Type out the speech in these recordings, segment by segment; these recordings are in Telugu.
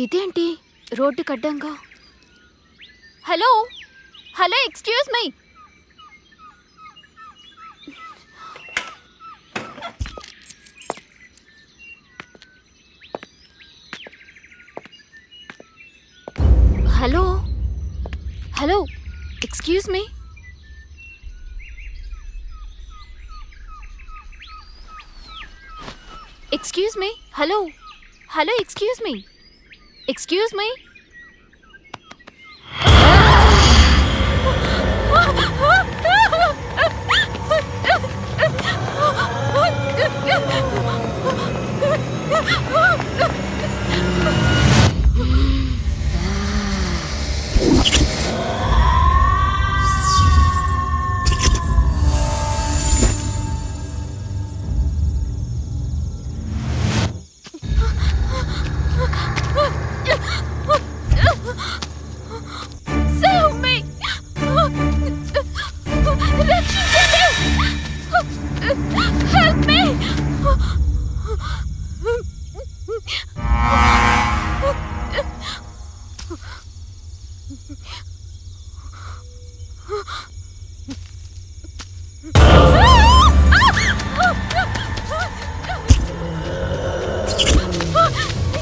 ఇదేంటి రోడ్డు కడ్డంగా? Hello hello excuse me. Hello hello excuse me. Excuse me. Hello hello excuse me. Excuse me. Save me! రక్షించండి! Help me!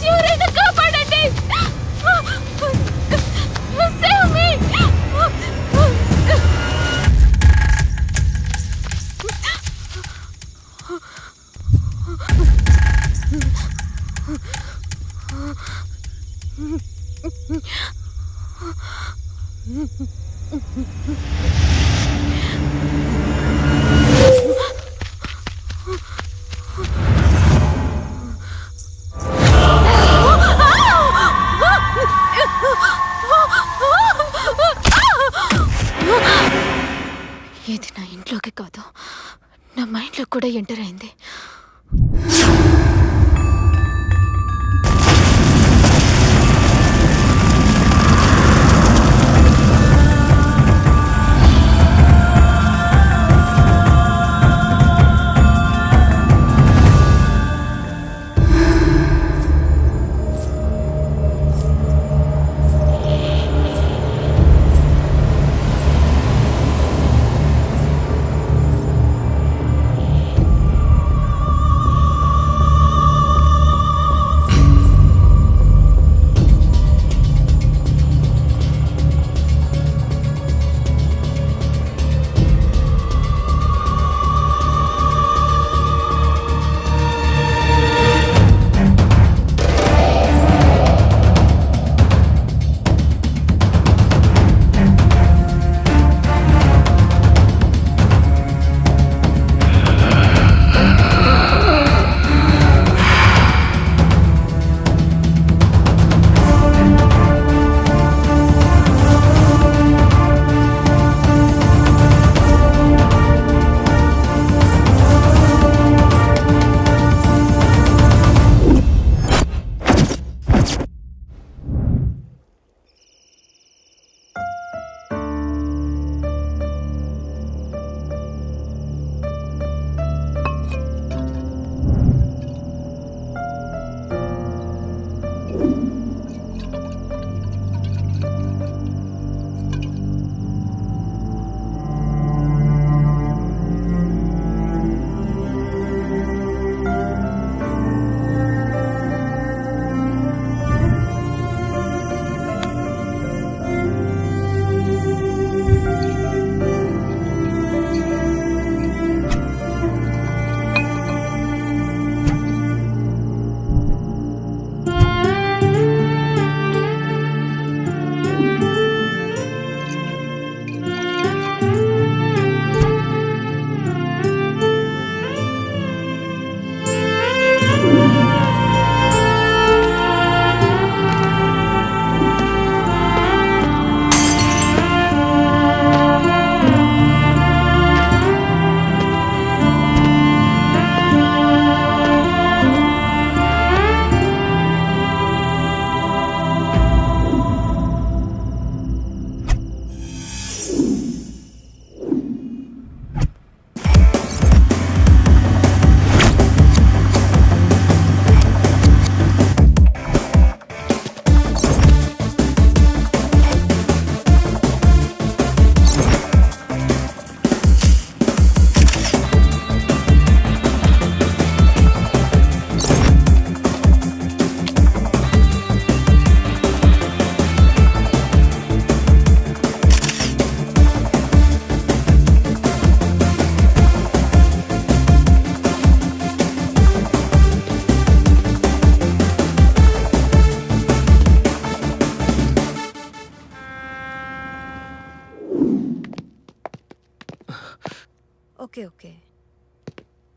ఎవరైనా కాపాడండి! Save me! ఇది నా ఇంట్లోకి కాదు, నా మైండ్లో కూడా ఎంటర్ అయింది. Okay okay.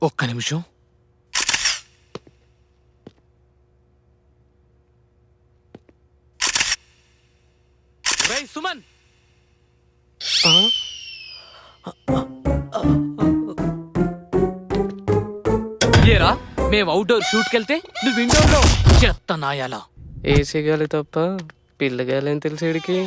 ఒక్క నిమిషం. రేయ్ సుమన్, ఏరా మేము అవుట్డోర్ షూట్కి వెళ్తే నువ్వు విండోలో చెత్త నాయాలా? ఏసీ గాలి తప్ప పిల్లగాలి అని తెలిసేడికి.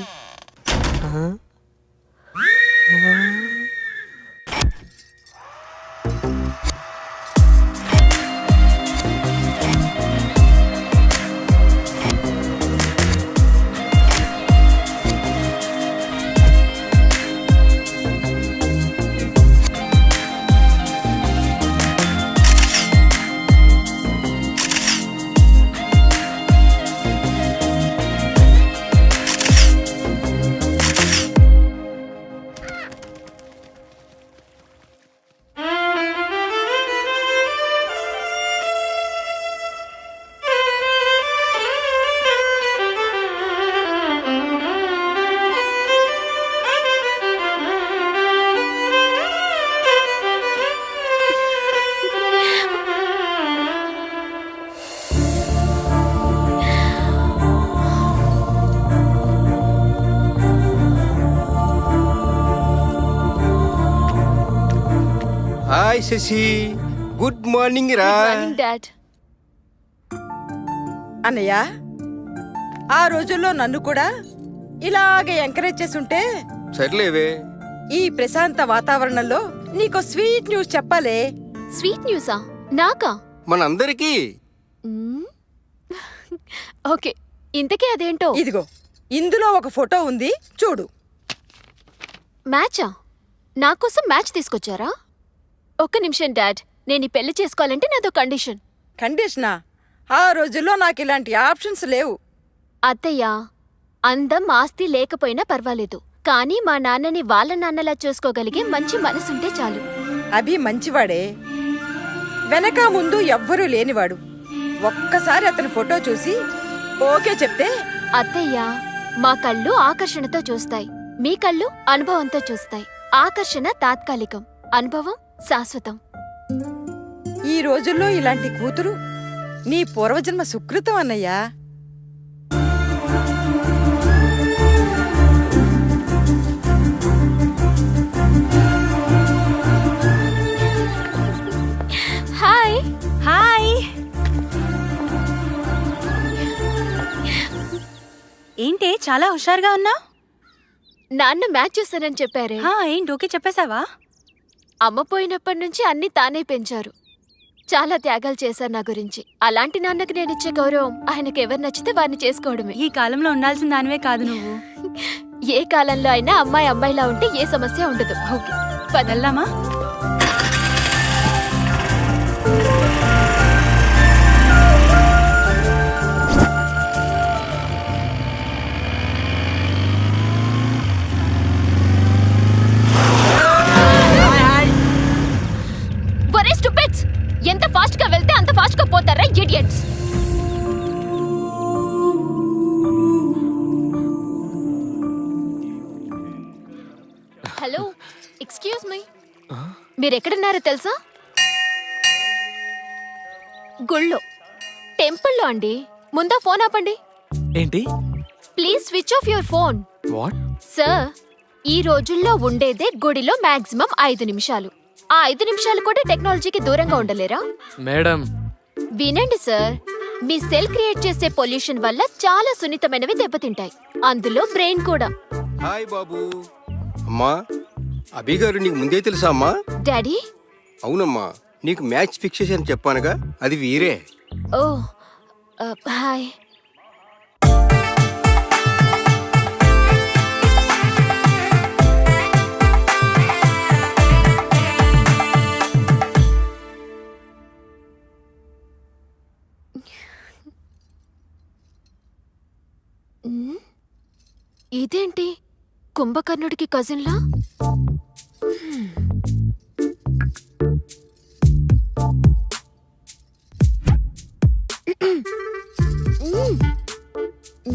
హాయ్ శశి, గుడ్ మార్నింగ్ రా. Morning dad. అన్నయ్య, ఆ రోజుల్లో నన్ను కూడా ఇలాగే ఎంకరేజ్ చేస్తుంటే సర్లేవే. ఈ ప్రశాంత వాతావరణంలో నీకో స్వీట్ న్యూస్ చెప్పాలే. స్వీట్ న్యూసా? నాకా? మనందరికీ. ఓకే, ఇంతకీ అదేంటో? ఇదిగో, ఇందులో ఒక ఫోటో ఉంది, చూడు. మ్యాచా? నా కోసం మ్యాచ్ తీసుకొచ్చారా? ఒక్క నిమిషం డాడ్, నేను ఈ పెళ్లి చేసుకోవాలంటే నాదో కండిషన్. కండిషనా? ఆ రోజుల్లో నాకు ఇలాంటి ఆప్షన్స్ లేవు. అత్తయ్య, అందం ఆస్తి లేకపోయినా పర్వాలేదు, కానీ మా నాన్నని వాళ్ళ నాన్నలా చూసుకోగలిగే మంచి మనసుంటే చాలు. అభి మంచివాడే, వెనక ముందు ఎవ్వరూ లేనివాడు. ఒక్కసారి అతని ఫోటో చూసి ఓకే చెప్తే. అత్తయ్య, మా కళ్ళు ఆకర్షణతో చూస్తాయి, మీ కళ్ళు అనుభవంతో చూస్తాయి. ఆకర్షణ తాత్కాలికం, అనుభవం శాశ్వతం. ఈ రోజుల్లో ఇలాంటి కూతురు నీ పూర్వజన్మ సుకృతం అన్నయ్యా. హాయ్. హాయ్. ఏంటి చాలా హుషారుగా ఉన్నావు? నాన్న మ్యాచ్ చూస్తానని చెప్పారే. ఏంటి ఓకే చెప్పేశావా? అమ్మ పోయినప్పటి నుంచి అన్ని తానే పెంచారు, చాలా త్యాగాలు చేశారు నా గురించి. అలాంటి నాన్నకి నేనిచ్చే గౌరవం ఆయనకి ఎవరు నచ్చితే వారిని చేసుకోవడమే. ఈ కాలంలో ఉండాల్సిన దానివే కాదు నువ్వు. ఏ కాలంలో అయినా అమ్మాయి అమ్మాయిలా ఉంటే ఏ సమస్య ఉండదు. ఓకే, వెళ్దామా? ఒరే స్టూపిడ్స్, ఎంత ఫాస్ట్ గా వెళ్తే అంత ఫాస్ట్ గా పోతారా ఇడియట్స్. హలో, ఎక్స్క్యూజ్ మీ, మీరెక్కడున్నారో తెలుసా? గుళ్ళో, టెంపుల్లో అండి. ముందా ఫోన్ ఆపండి. ఏంటి? Please switch off your phone. What? Sir, ఈ రోజుల్లో ఉండేదే గుడిలో మాక్సిమం 5 నిమిషాలు. ఆ 5 నిమిషాలు కూడా టెక్నాలజీకి దూరంగా ఉండలేరా? మేడం, వినండి సార్, మీ సెల్ క్రియేట్ చేసే పొల్యూషన్ వల్ల చాలా సున్నితమైనవి దెబ్బతింటాయి, అందులో బ్రెయిన్ కూడా. హాయ్ బాబు. అమ్మా, అభి గారు నీకు ముందే తెలుసా అమ్మా? డాడీ? అవునమ్మా, నీకు మ్యాచ్ ఫిక్స్ చేసి చెప్పానుగా, అది వీరే. ఓ, హాయ్. ఇదేంటి, కుంభకర్ణుడికి కజిన్లా?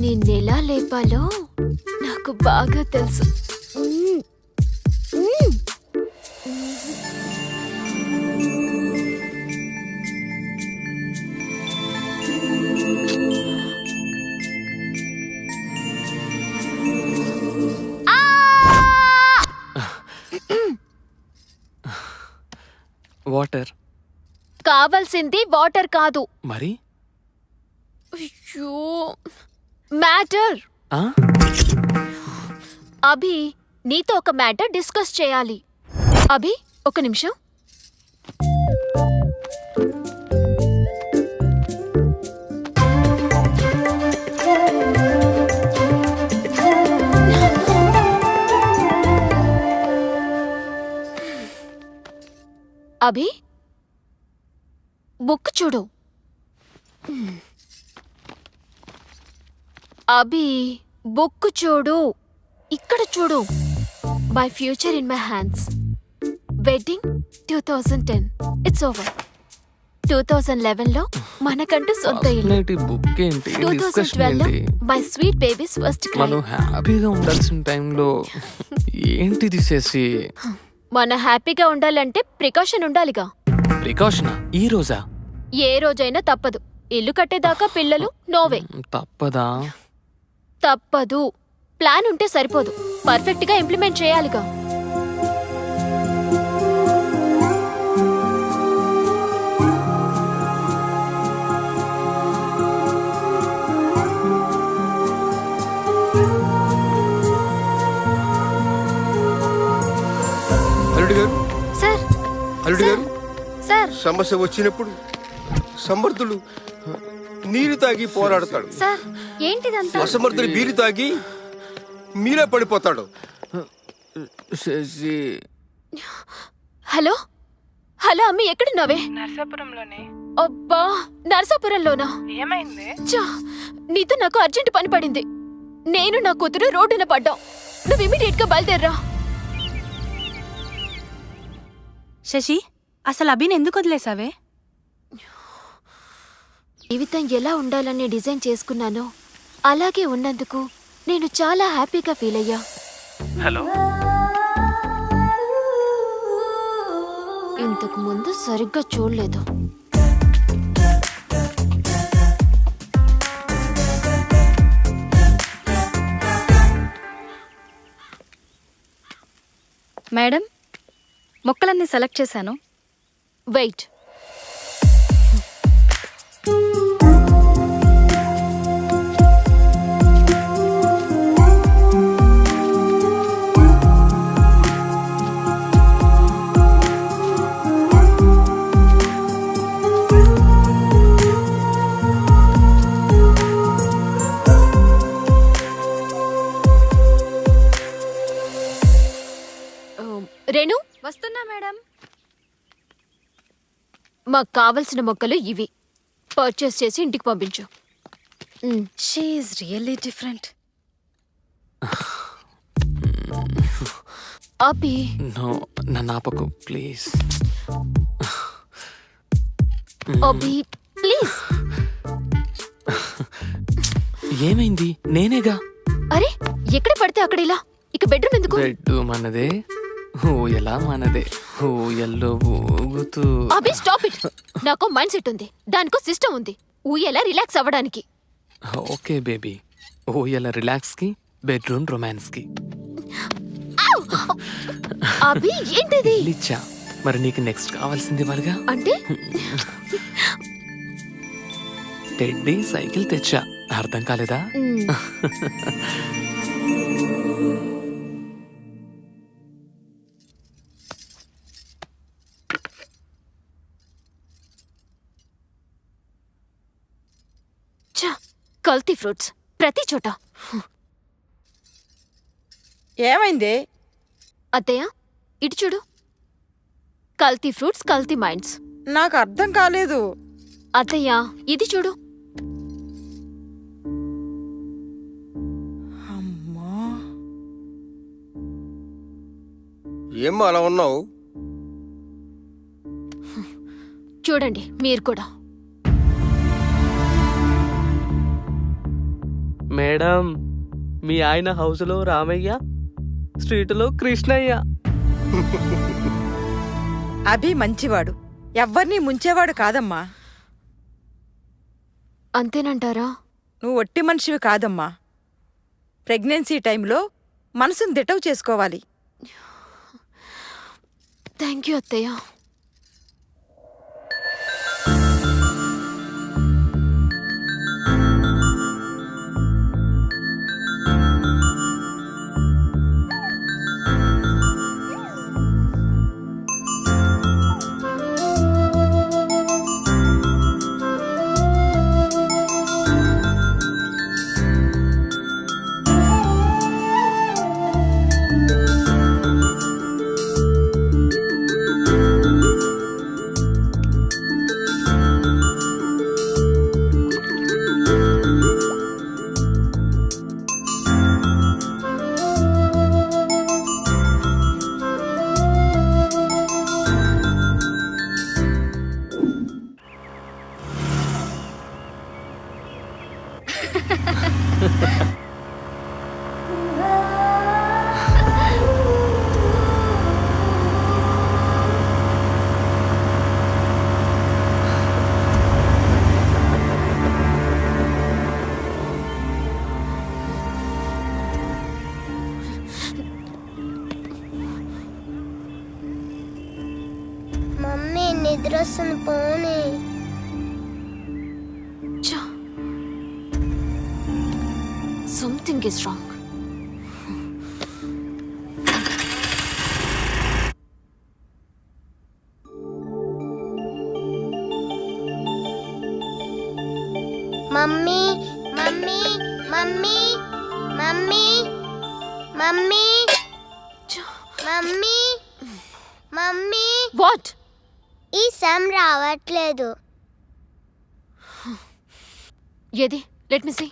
నిన్నెలా లేపాలో నాకు బాగా తెలుసు. వాటర్. కావాల్సింది వాటర్ కాదు. మరి అయ్యో, మ్యాటర్. ఆ? అభి, నీతో ఒక మ్యాటర్ డిస్కస్ చేయాలి. అభి, ఒక నిమిషం. అభి, బుక్ చూడు. అభి, బుక్ చూడు. ఇక్కడ చూడు. My future in my hands. Wedding 2010. It's over. 2011లో మనకంటూ సొంత ఇల్లు. అసలు ఈ బుక్ ఏంటి, డిస్కషన్ 2012లో ఏంటి? My sweet babies first cry. మనం హ్యాపీగా ఉండాల్సిన టైంలో ఏంటి తీసేసి? మన హ్యాపీగా ఉండాలంటే ప్రికాషన్ ఉండాలిగా. ప్రికాషనా? ఈ రోజా? ఏ రోజైనా తప్పదు. ఇల్లు కట్టేదాకా పిల్లలు నోవే. తప్పదా? తప్పదు. ప్లాన్ ఉంటే సరిపోదు, పర్ఫెక్ట్ గా ఇంప్లిమెంట్ చేయాలిగా. అల్లుడు గారు, సార్, అల్లుడు గారు, సార్, సమస్య వచ్చినప్పుడు సమర్థుడు నీరు తాగి పోరాడతాడు. సార్, ఏంటిదంతా? అసమర్థుడు బీరు తాగి మీరే పడిపోతాడు. శశి, హలో హలో, అమ్మి ఎక్కడున్నావే? నర్సాపురంలోనే. అబ్బా, నరసాపురంలోనా? ఏమైంది? చా, నీతో నాకు అర్జెంట్ పని పడింది. నేను నా కూతురు రోడ్డున పడ్డాం. నువ్వు ఇమీడియట్ గా బయలుదేర్రా. శశి, అసలు అభిని ఎందుకు వదిలేసావే? జీవితం ఎలా ఉండాలని డిజైన్ చేసుకున్నానో అలాగే ఉన్నందుకు నేను చాలా హ్యాపీగా ఫీల్ అయ్యా. హలో. ఇంతకు ముందు సరిగ్గా చూడలేదు. మేడం, మొక్కలన్నీ సెలెక్ట్ చేశాను. వెయిట్. రేణు, వస్తున్నా మేడం. మాకు కావలసిన మొక్కలు ఇవి. పర్చేస్ చేసి ఇంటికి పంపించు. She is really different. Abhi, no, నన్ను ఆపకు ప్లీజ్. Abhi, please. ఏమైంది? నేనేగా. అరే, ఎక్కడ పడితే అక్కడ ఇలా. ఇక బెడ్రూమ్ ఎందుకు? బెడ్ మనదే, ఊయలా మనదే. ఊయల్లో ఊగుతూ. అభి, స్టాప్ ఇట్. నాకు మైండ్ సెట్ ఉంది, దానికో సిస్టమ్ ఉంది. ఊయలా రిలాక్స్ అవ్వడానికి. ఓకే బేబీ, ఊయల రిలాక్స్ కి, బెడ్రూమ్ రొమాన్స్ కి. అభి, ఏంటిది? లిచ్చా, మరి నీకు నెక్స్ట్ కావాల్సింది వాళ్ళగా. అంటే టెడ్డీ సైకిల్ తెచ్చా. అర్థం కాలేదా? కల్తీ ఫ్రూట్స్ ప్రతి చోట. ఏమైంది? అత్తయ్య, ఇటు చూడు. కల్తీ ఫ్రూట్స్, కల్తీ మైండ్స్. నాకు అర్థం కాలేదు. అత్తయ్య, ఇది చూడు. అమ్మా, ఏమ్మా అలా ఉన్నావు? చూడండి మీరు కూడా. మేడం, మీ ఆయన హౌస్లో రామయ్య, స్ట్రీట్లో కృష్ణయ్య. అభి మంచివాడు, ఎవ్వరినీ ముంచేవాడు కాదమ్మా. అంతేనంటారా? నువ్వు ఒట్టి మనిషివి కాదమ్మా. ప్రెగ్నెన్సీ టైంలో మనసును దిటవు చేసుకోవాలి. థ్యాంక్ యూ అత్తయ్య. మమ్మీ నిద్ర వస్తుంది పోనీ. Something is wrong. Mummy mummy mummy mummy mummy mummy mummy what? ఈ సమ్ రావట్లేదు. ఏది? Let me see.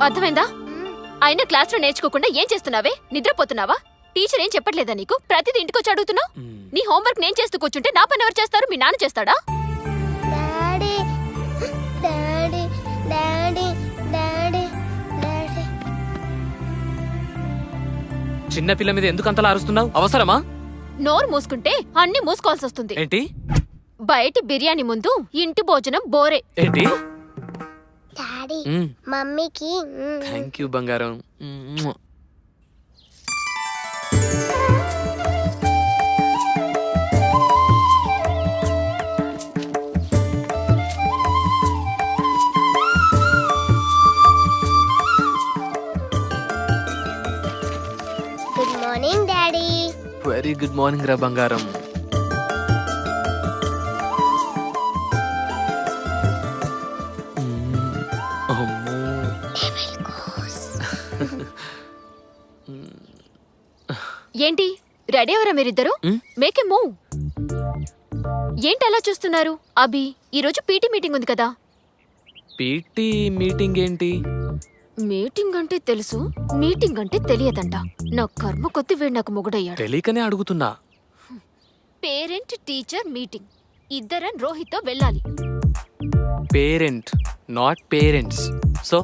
అర్థమైందా? అయినా క్లాస్లో నేర్చుకోకుండా ఏం చేస్తున్నావే? నిద్రపోతున్నావా? టీచర్ ఏం చెప్పట్లేదా నీకు? ప్రతిదీ ఇంటికొచ్చి అడుగుతున్నావు. నీ హోంవర్క్ నేను చేస్తూ కూర్చుంటే నా పని ఎవరు చేస్తారు? మీ నాన్న చేస్తాడా? Daddy daddy daddy daddy daddy. చిన్న పిల్ల మీద ఎందుకు అంతలా అరుస్తున్నావు? అవసరమా? నోరు మూసుకుంటే అన్ని మూసుకోవాల్సి వస్తుంది. ఏంటి బయటి బిర్యానీ ముందు ఇంటి భోజనం బోరే. ఏంటి? డాడీ మమ్మీకి థ్యాంక్ యూ బంగారం. Good morning daddy. Very good morning రా బంగారం. అమ్మో. ఏంటి రెడీ అవరా మీరిద్దరు? Make a move. ఏంటి అలా చూస్తున్నారు? అభి, ఈరోజు పీటీ మీటింగ్ ఉంది కదా. పీటీ మీటింగ్ ఏంటి? మీటింగ్ అంటే తెలుసు, మీటింగ్ అంటే తెలియదంట. నా కర్మ కొద్ది వీడు నాకు మొగుడయ్యాడు. తెలియకనే అడుగుతున్నా. Parent teacher meeting. ఇద్దరం రోహిత్తో వెళ్ళాలి. Parent not parents. సో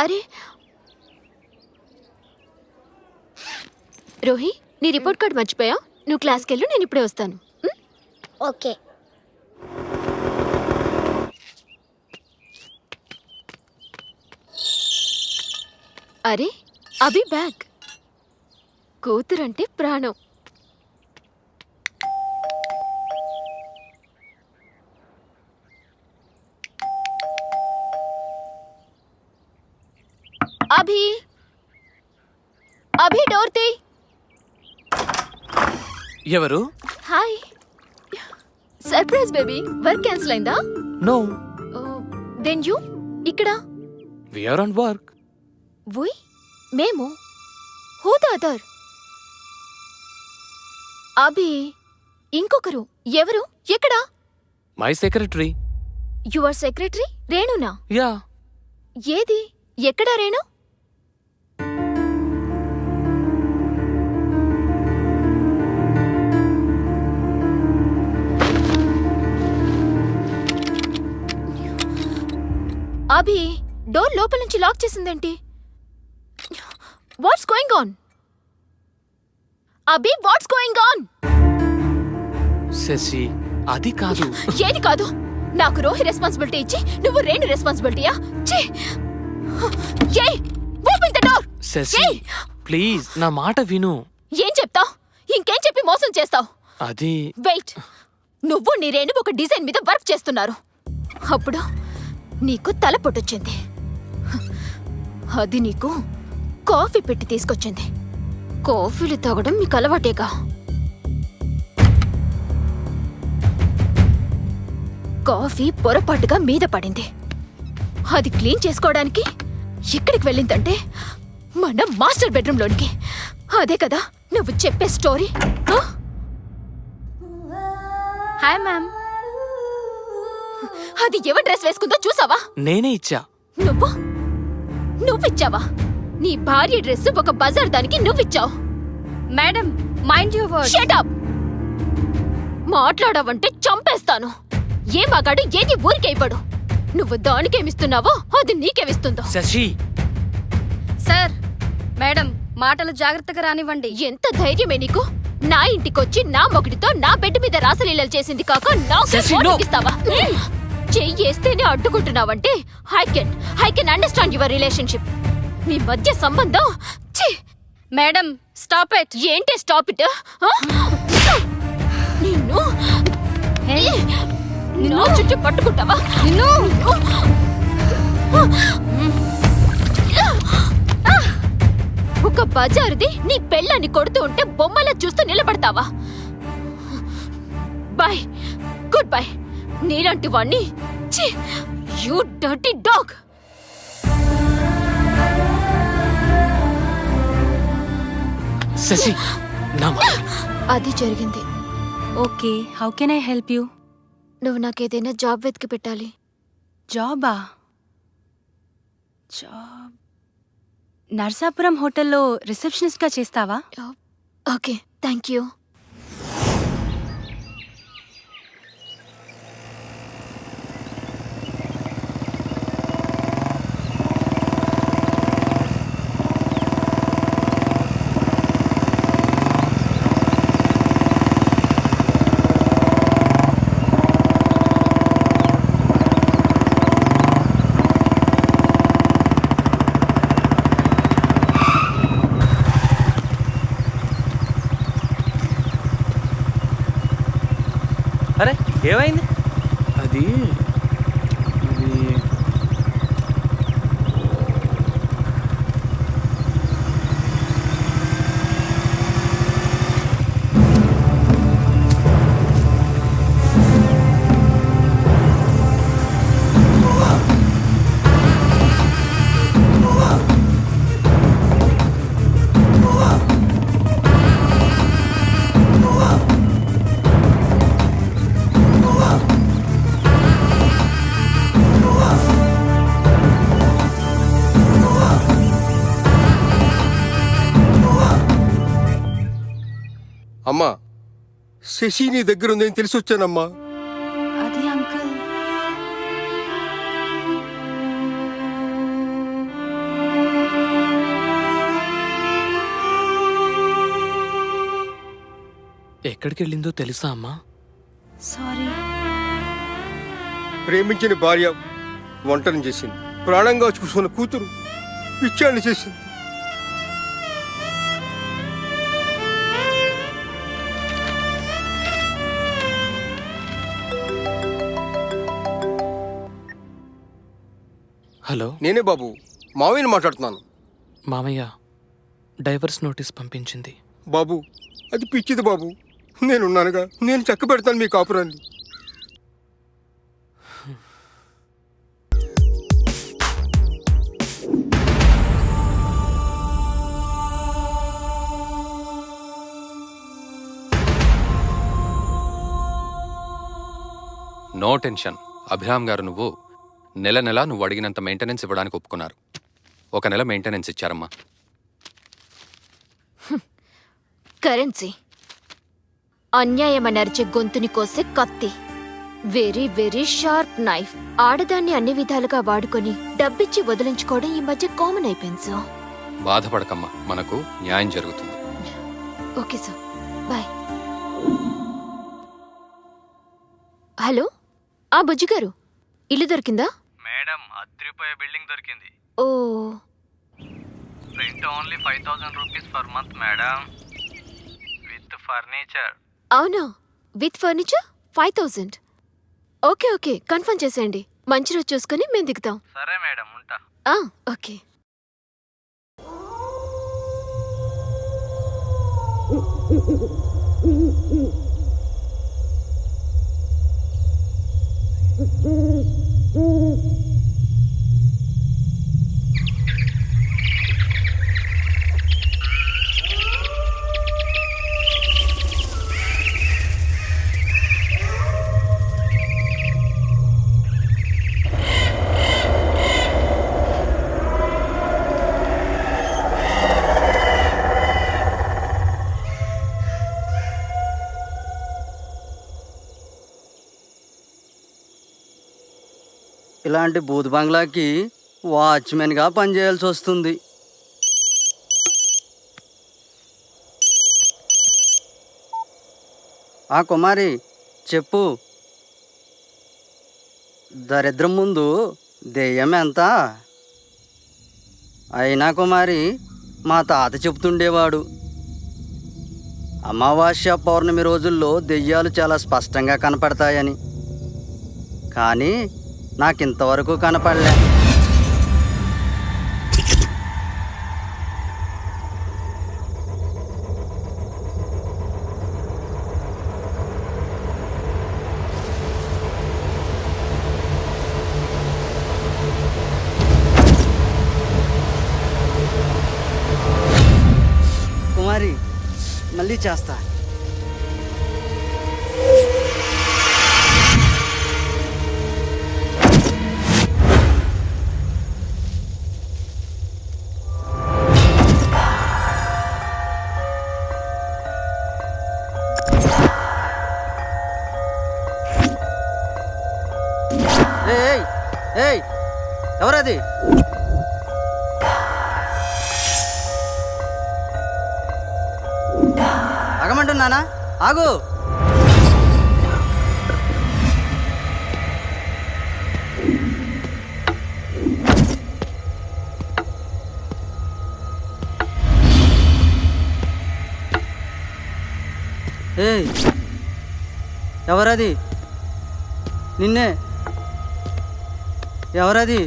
అరే రోహి, నీ రిపోర్ట్ కార్డ్ మర్చిపోయా? నువ్వు క్లాస్కి వెళ్ళు, నేను ఇప్పుడే వస్తాను. ఓకే. అరే అభి బ్యాగ్. కూతురంటే ప్రాణం. అభి, అభి డోర్ తీ. ఎవరు? Hi. Surprise baby. Work cancel అయిందా? నో. దెన్ యూ ఇక్కడ? We are on work. We? మేము? Who the other? అభి, ఇంకొకరు. ఎవరు? ఎక్కడ? My secretary. యువర్ సెక్రటరీ రేణునా? యా. ఏది? ఎక్కడ రేణు? అభి, డోర్ లోపల నుంచి లాక్ చేసిందేంటి? What's going on? Abhi, what's going on? Shashi, అది కాదు. ఏది కాదు? నాకు రోహి రెస్పాన్సిబిలిటీ ఇచ్చి నువ్వు రేణు రెస్పాన్సిబిలిటీయా? Open the door. Shashi please నా మాట విను. ఏం చెప్తావ్? ఇంకేం చెప్పి మోసం చేస్తావ్? అది వెయిట్. నువ్వు నీ రేణు ఒక డిజైన్ మీద వర్క్ చేస్తున్నారు. అప్పుడు నీకు తల పొట్టొచ్చింది. అది నీకు కాఫీ పెట్టి తీసుకొచ్చింది. కాఫీలు తాగడం మీకు అలవాటేగా. కాఫీ పొరపాటుగా మీద పడింది. అది క్లీన్ చేసుకోవడానికి ఎక్కడికి వెళ్ళిందంటే మన మాస్టర్ బెడ్రూమ్ లోనికి. అదే కదా నువ్వు చెప్పే స్టోరీ. Hi ma'am. అది ఎవరి డ్రెస్ వేసుకుందో చూసావా? నేనే ఇచ్చా. నువ్విచ్చావా? నీ భార్య డ్రెస్ ఒక బజార్ దానికి నువ్విచ్చావు. Madam mind your words. Shut up. మాట్లాడావంటే చంపేస్తాను. ఏ మగాడు ఏది ఊరికే ఇవ్వడు. నువ్వు దానికేమిస్తున్నావో అది నీకేమిస్తుందో. శశి, సార్ మేడం మాటలు జాగ్రత్తగా రానివ్వండి. ఎంత ధైర్యమే నీకు? నా ఇంటికొచ్చి నా మొగుడితో నా బెడ్ మీద రాసలీలలు చేసింది కాక నాకే శశి, వార్నింగ్ no. ఇస్తావా? చెయ్యేస్తేనే అడ్డుకుంటున్నావంటే I can understand your relationship. మీ మధ్య సంబంధం ఛీ! Madam stop it. ఏంటి స్టాప్ ఇట్? నిన్ను నిన్ను చుట్టూ పట్టుకుంటావా? నిన్ను ఒక బజారుది నీ పెళ్ళాన్ని కొడుతూ ఉంటే బొమ్మలా చూస్తూ నిలబడతావా? Bye, good bye. నీలాంటి వాణ్ణి యూ డర్టీ డాగ్. శశి, నా మాట. అది జరిగింది. Okay, how can I help you? నువ్వు నాకేదైనా జాబ్ వెతికి పెట్టాలి. జాబా? జాబ్ నర్సాపురం హోటల్లో రిసెప్షనిస్ట్గా చేస్తావా? Okay, thank you. అరే ఏమైంది? అది అమ్మా, శశి నీ దగ్గర ఉందని తెలిసి వచ్చానమ్మా. అది అంకుల్. ఎక్కడికి వెళ్ళిందో తెలుసా అమ్మా? సారీ. ప్రేమించిన భార్య వంటను చేసింది, ప్రాణంగా చూసుకున్న కూతురు పిచ్చాన్ని చేసింది. హలో, నేనే బాబు, మావయ్యని మాట్లాడుతున్నాను. మామయ్య డైవర్స్ నోటీస్ పంపించింది. బాబు, అది పిచ్చిది బాబు. నేనున్నానుగా, నేను చక్క పెడతాను మీ కాపురాన్ని. No tension. అభిరామ్ గారు నెల నువ్వు అడిగినంత మెయింటెనెన్స్ ఇవ్వడానికి ఒప్పుకున్నారు. 1 నెల మెయింటెనెన్స్ ఇచ్చారమ్మా. కరెన్సీ అన్యాయమని అరిచే గొంతుని కోసే కత్తి. Very very sharp knife. ఆడదాన్ని అన్ని విధాలుగా వాడుకొని డబ్బిచ్చి వదిలించుకోవడం ఈ మధ్య కామన్ అయిపోయింది సార్. బాధపడకమ్మా, మనకు న్యాయం జరుగుతుంది. Okay sir, bye. హలో, ఆ బుజ్జి గారు, ఇల్లు దొరికిందా? మేడం, అద్రిపోయే బిల్డింగ్ దొరికింది. Oh, rent only 5000 rupees per month madam, with furniture. అవునా? With furniture 5000. Okay okay, confirm చేసేయండి. మంచి రోజు చూసుకుని మేము దిగుతాం. సరే మేడం, ఉంటా. ఓకే. ఇలాంటి బూత్ బంగ్లాకి వాచ్మెన్గా పనిచేయాల్సి వస్తుంది. ఆ కుమారి చెప్పు, దరిద్రం ముందు దెయ్యం ఎంత? అయినా కుమారి, మా తాత చెప్తుండేవాడు, అమావాస్య పౌర్ణమి రోజుల్లో దెయ్యాలు చాలా స్పష్టంగా కనపడతాయని. కానీ నాకింతవరకు కనపడలే. కుమారి, మళ్ళీ చేస్తా. ఏయ్ ఏయ్, ఎవరది? ఆగమంటున్నానా? ఆగు. ఏయ్, ఎవరది? నిన్నే. ఎవరది?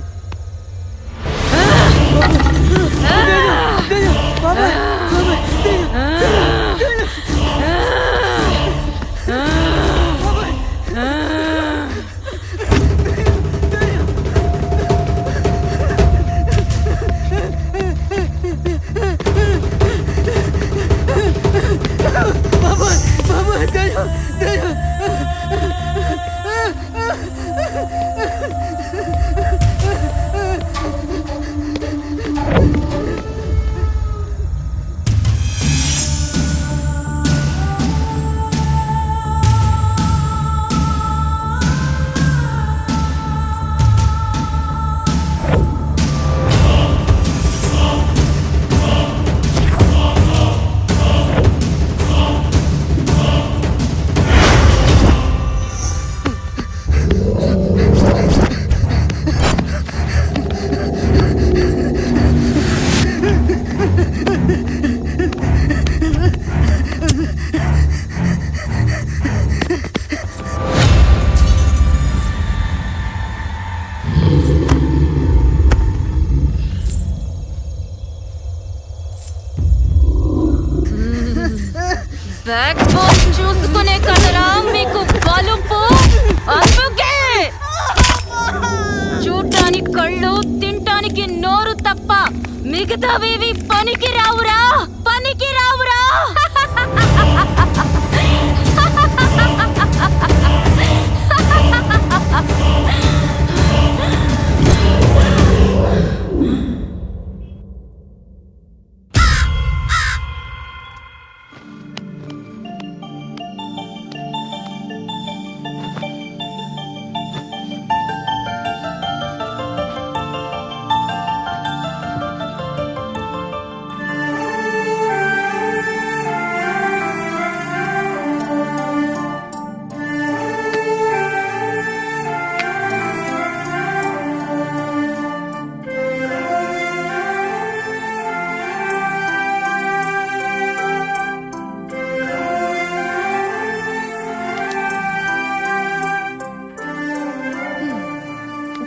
బ్యాక్ బోన్ చూసుకునే కదరా మీకు బలుపు. అందుకే చూడటానికి కళ్ళు, తినటానికి నోరు తప్ప మిగతావేవి పనికి రావురా, పనికి రావురా.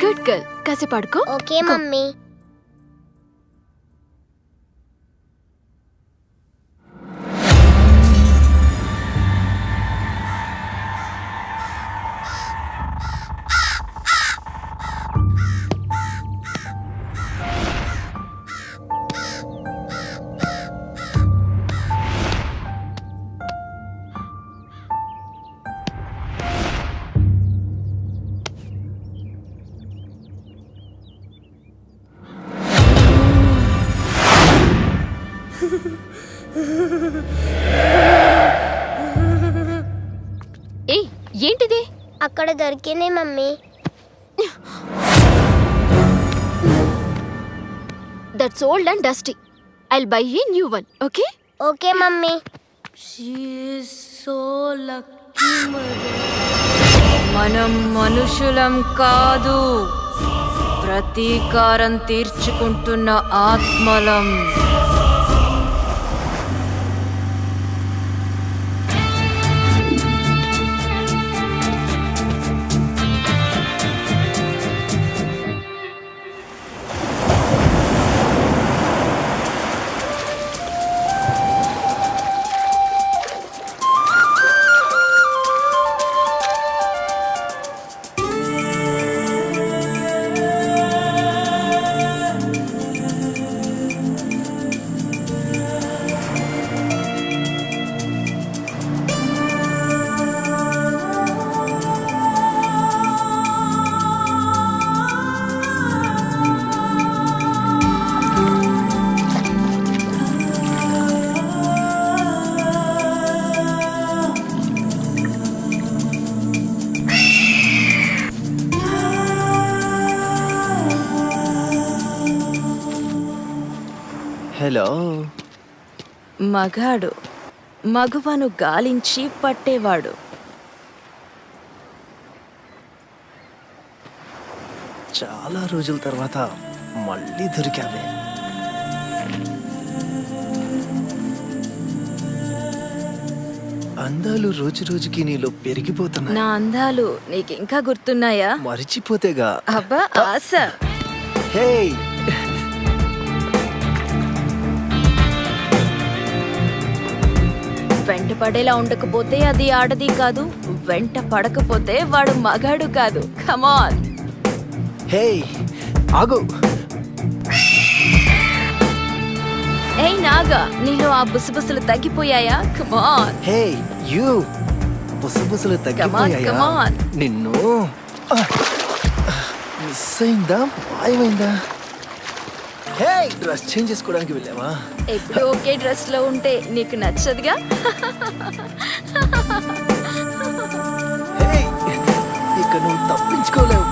గుడ్ గర్ల్, కాసేపు ఆడుకో. Okay mummy. ఏయ్, ఏంటిది? అక్కడ దొరికింది mummy. That's old and dusty. I'll by a new one, okay? Okay mummy. మనం మనుషులం కాదు, ప్రతీకారం తీర్చుకుంటున్న ఆత్మలం. హలో. మగాడు మగువను గాలించి పట్టేవాడు. చాలా రోజుల తర్వాత మళ్ళీ దొరికావే. అందాలు రోజు రోజుకి నీలో పెరిగిపోతున్నా. నా అందాలు నీకింకా గుర్తున్నాయా? మరిచిపోతేగా. అబ్బా ఆశ. హే, వెంట పడేలా ఉండకపోతే అది ఆడది కాదు, వెంట పడకపోతే వాడు మగాడు కాదు. కమాన్. హే ఆగు. ఏయ్ నాగా, నీలో ఆ బుసబుసలు తగ్గిపోయాయా? కమాన్. Hey you. బుసబుసలు తగ్గిపోయాయా? come on. నిన్ను మిస్ అయిందా, మాయమైందా? హే, డ్రెస్ చేంజ్ చేసుకోవడానికి వెళ్ళావా? ఎప్పుడు ఒకే డ్రెస్ లో ఉంటే నీకు నచ్చదుగా. హే, ఇక నువ్వు తప్పించుకోలేవు.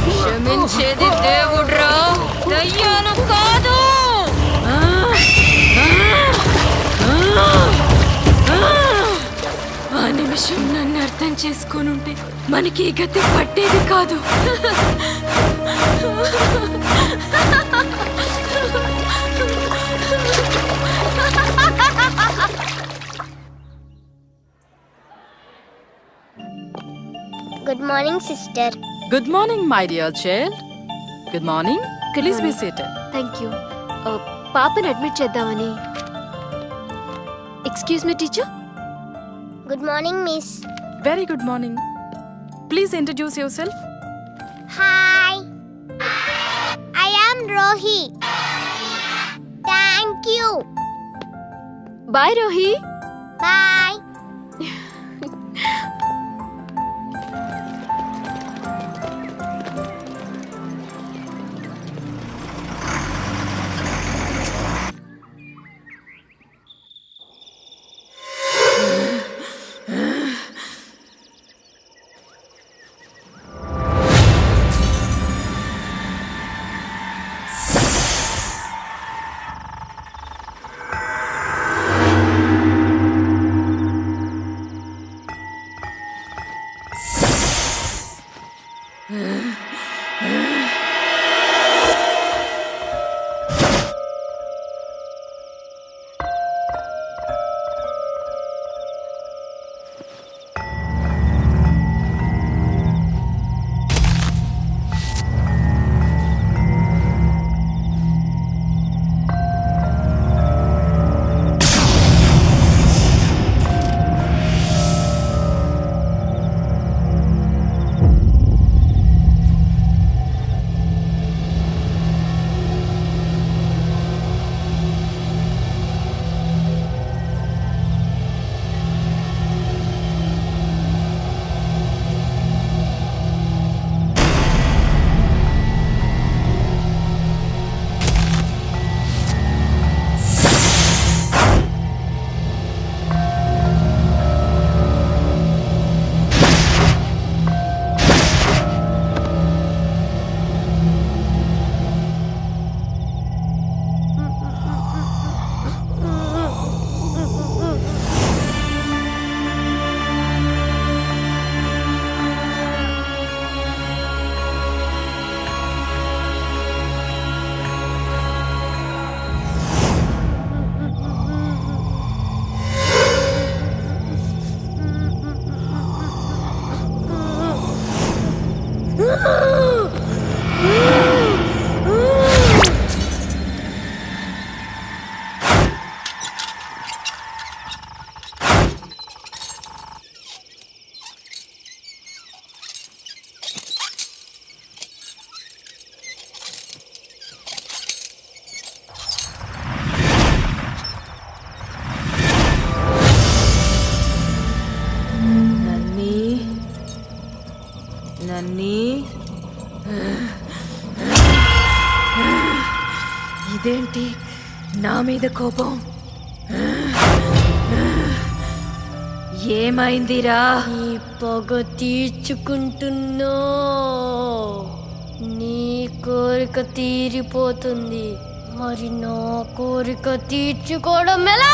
క్షమించేది దేవుడ్రా, దయ్యాలు కాదు. ఆ నిమిషం నన్ను అర్థం చేసుకోనుంటే మనకి ఈ గతి పట్టేది కాదు. Good morning sister. Good morning my dear child. Good morning. Please be seated. Thank you. పాపని అడ్మిట్ చేద్దామని. Excuse me teacher. Good morning miss. Very good morning. Please introduce yourself. Hi, I am Rohi. Thank you. Bye Rohi. Bye. ఏంటి నా మీద కోపం? ఏమైందిరా? ఈ పొగ తీర్చుకుంటున్నా నీ కోరిక తీరిపోతుంది, మరి నా కోరిక తీర్చుకోవడం ఎలా?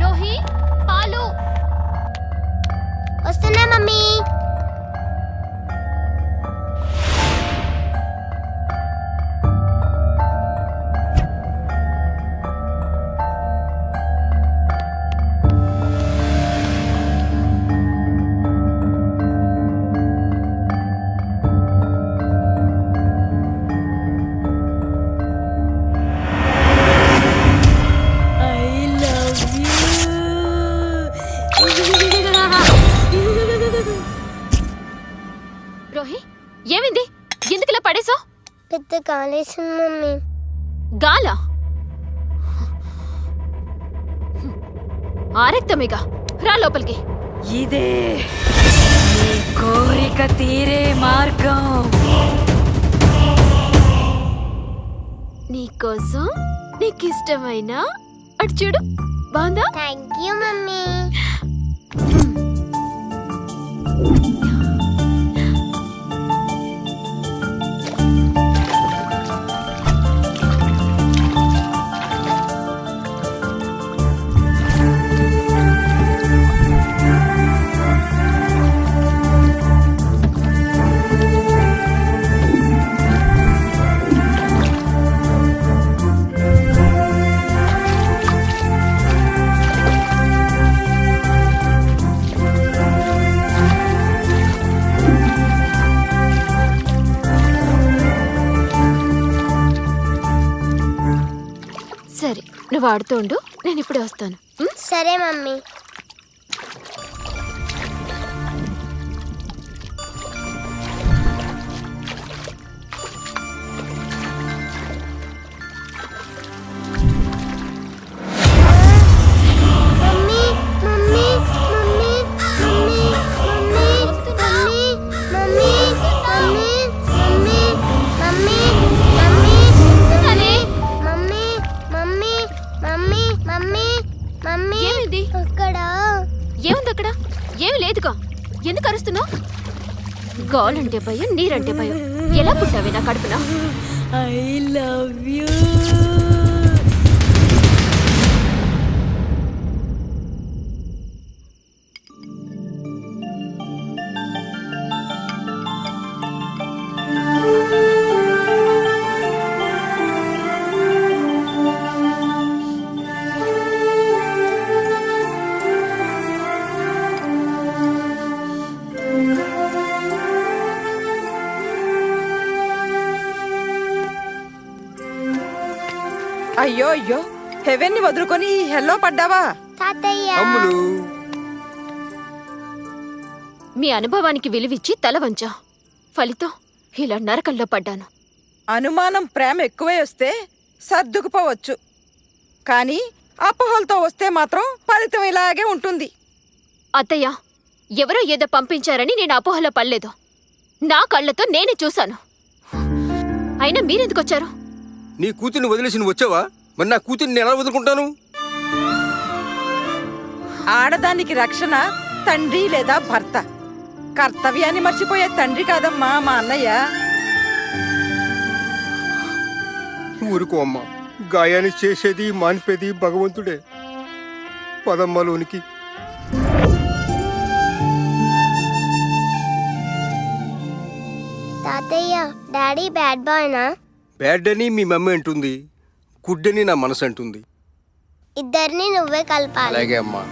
రోహి, పాలు. వస్తున్నా మమ్మీ. రోహి, ఏమైంది? ఎందుకులా పడేసో? పెద్ద కాలేసింది మమ్మీ. గాలా? ఆరెక్తమేగా, రా లోపలికి. ఇదే నీ కోరిక తీరే మార్గం. నీకోసం నీకిష్టమైన అటు చూడు, బాగుందా? Thank you mummy. సరే, నువ్వు ఆడుతూ ఉండు, నేను ఇప్పుడే వస్తాను. సరే mummy. Mummy mummy mummy mummy mummy mummy mummy mummy mummy mummy అరే, mummy mummy mummy mummy mummy ఏమైంది? అక్కడ ఏముంది అక్కడ? ఏమి లేదుగా, ఎందుకు అరుస్తున్నావు? గాలంటే భయం, నీరంటే భయం. ఎలా పుట్టావే నా కడుపున? I love you. అయ్యో అయ్యో, హెవెన్ ని వదులుకొని ఈ హెల్లో పడ్డావా? తాతయ్య. అమ్ములు, మీ అనుభవానికి విలువిచ్చి తల వంచా, ఫలితం ఇలా నరకంలో పడ్డాను. అనుమానం ప్రేమ ఎక్కువై వస్తే సర్దుకుపోవచ్చు, కానీ అపోహలతో వస్తే మాత్రం ఫలితం ఇలాగే ఉంటుంది. అత్తయ్య, ఎవరో ఏదో పంపించారని నేను అపోహలో పడలేదు. నా కళ్ళతో నేనే చూశాను. అయినా మీరెందుకొచ్చారు? నీ కూతుర్ని వదిలేసి నువ్వు వచ్చావా? మరి నా కూతుర్ని ఎలా వదులుకుంటాను? ఆడదానికి రక్షణ తండ్రి లేదా భర్త. కర్తవ్యాన్ని మర్చిపోయే తండ్రి కాదమ్మా మా అన్నయ్య. ఊరుకో అమ్మ, గాయాన్ని చేసేది మానిపేది భగవంతుడే. పదమ్మలోనికి. తాతయ్య డాడీ బ్యాడ్ బాయ్నా? బ్యాడ్ అని మీ మమ్మీ అంటుంది, గుడ్ అని నా మనసు అంటుంది. ఇద్దరిని నువ్వే కలపాలి. అలాగే అమ్మా.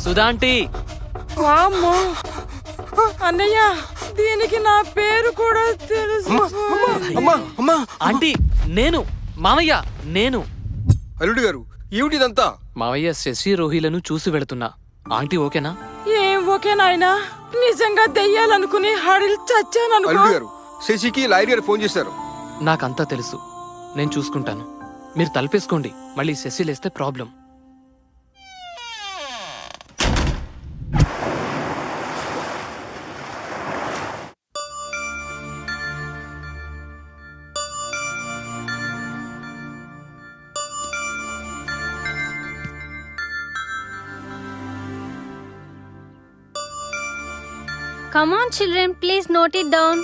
సుధాంటి, వామ్మో అన్నయ్య, దీనికి నా పేరు కూడా తెలుసు. ఆంటీ నేను మామయ్య, నేను. అల్లుడు గారు, ఏమిటిదంతా? మావయ్య శశి రోహిలను చూసి వెళుతున్నా. ఆంటీ ఓకేనా? ఏం ఓకే నాయనా, నిజంగా దెయ్యాలనుకుని హడిల్ చచ్చాననుకో. అల్లుడు గారు, శశికి లాయర్ గారు ఫోన్ చేశారు. నాకంతా తెలుసు, నేను చూసుకుంటాను. మీరు తలపేసుకోండి, మళ్ళీ శశి లేస్తే problem. Come on children, please note it down.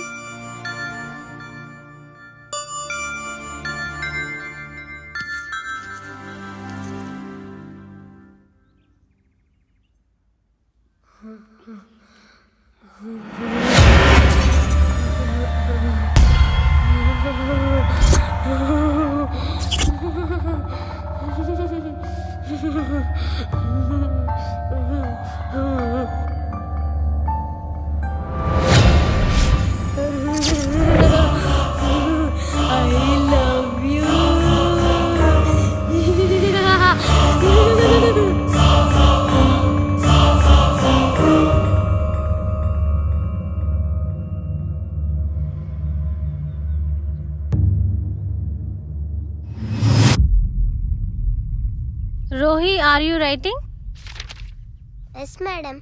Rohi, are you writing? Yes, madam.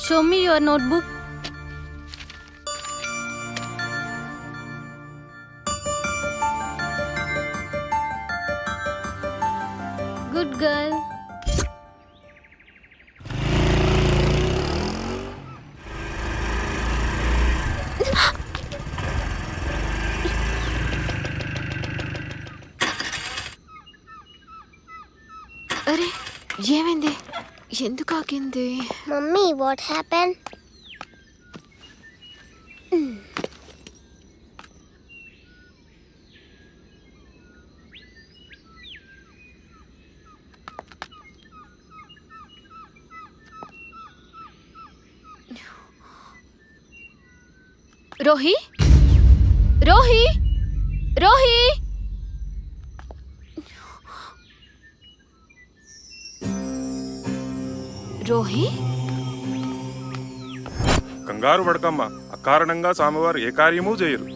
Show me your notebook. Good girl. అరే, ఏమైంది? ఎందుకు ఆగింది? Mummy, what happened? Rohi Rohi Rohi Rohi కంగారు పడకమ్మ, అకారణంగా స్వామివారు ఏ కార్యమూ చేయరు.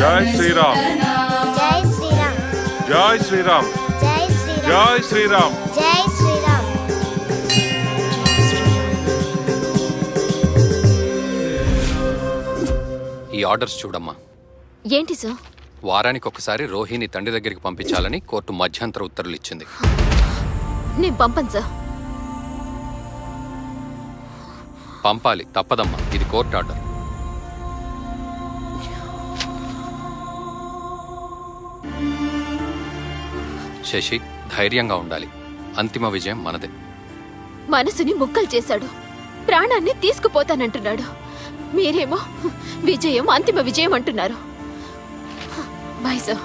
జై శ్రీరామ్, జై శ్రీరామ్, జై శ్రీరామ్, జై శ్రీరామ్, జై శ్రీరామ్. జై శ్రీరామ్. ఈ ఆర్డర్స్ చూడమ్మా. ఏంటి సార్? వారానికి ఒకసారి రోహిని తండ్రి దగ్గరికి పంపించాలని కోర్టు మధ్యంతర ఉత్తర్వులు ఇచ్చింది. నేను పంపను సార్. పంపాలి, తప్పదమ్మా. ఇది కోర్టు ఆర్డర్. శశి, ధైర్యంగా ఉండాలి. అంతిమ విజయం మనదే. మనసుని ముక్కలు చేశాడు, ప్రాణాన్ని తీసుకుపోతానంటున్నాడు. మీరేమో విజయం, అంతిమ విజయం అంటున్నారు. Bye sir.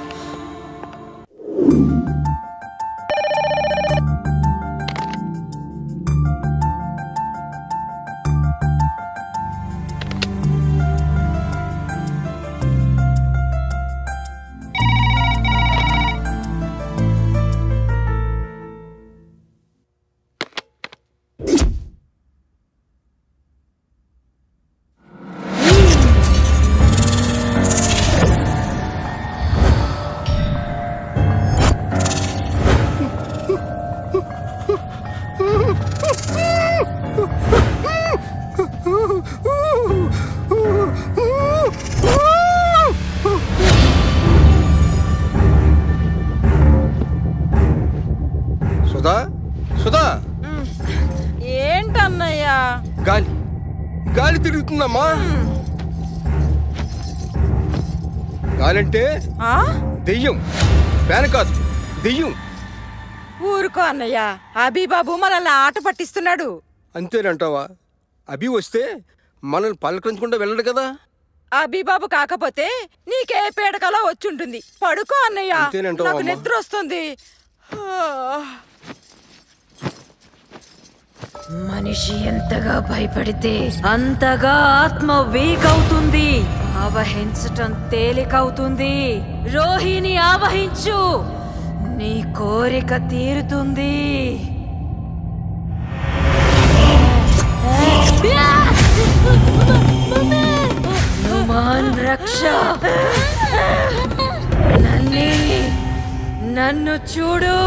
సుధా, సుధా, ఏంటన్నయ్యా? గాలి గాలి తిరుగుతుందమ్మా. గాలంటే ఆ? దెయ్యం, ఫ్యాన్ కాదు, దెయ్యం. ఊరుకో అన్నయ్య, అబీబాబు మనల్ని ఆట పట్టిస్తున్నాడు. అంతేనంటావా? అభి వస్తే మనల్ని పలకరించకుండా వెళ్ళడు కదా. అబీబాబు కాకపోతే నీకే పేడకలా వచ్చుంటుంది. పడుకో అన్నయ్య, అంతేనంటావా నాకు అమ్మా? నిద్ర వస్తుంది. మనిషి ఎంతగా భయపడితే అంతగా ఆత్మ వీక్ అవుతుంది. ఆవహించటం తేలికవుతుంది. రోహిణి ఆవహించు, నీ కోరిక తీరుతుంది. హనుమాన్ రక్ష, నన్ను చూడు.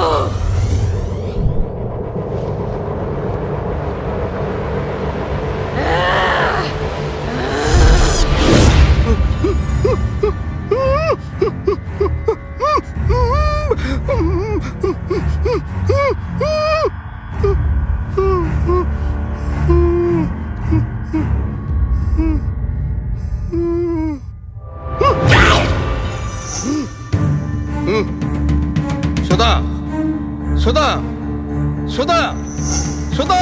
సుధా, సుధా, సుధా, సుధా,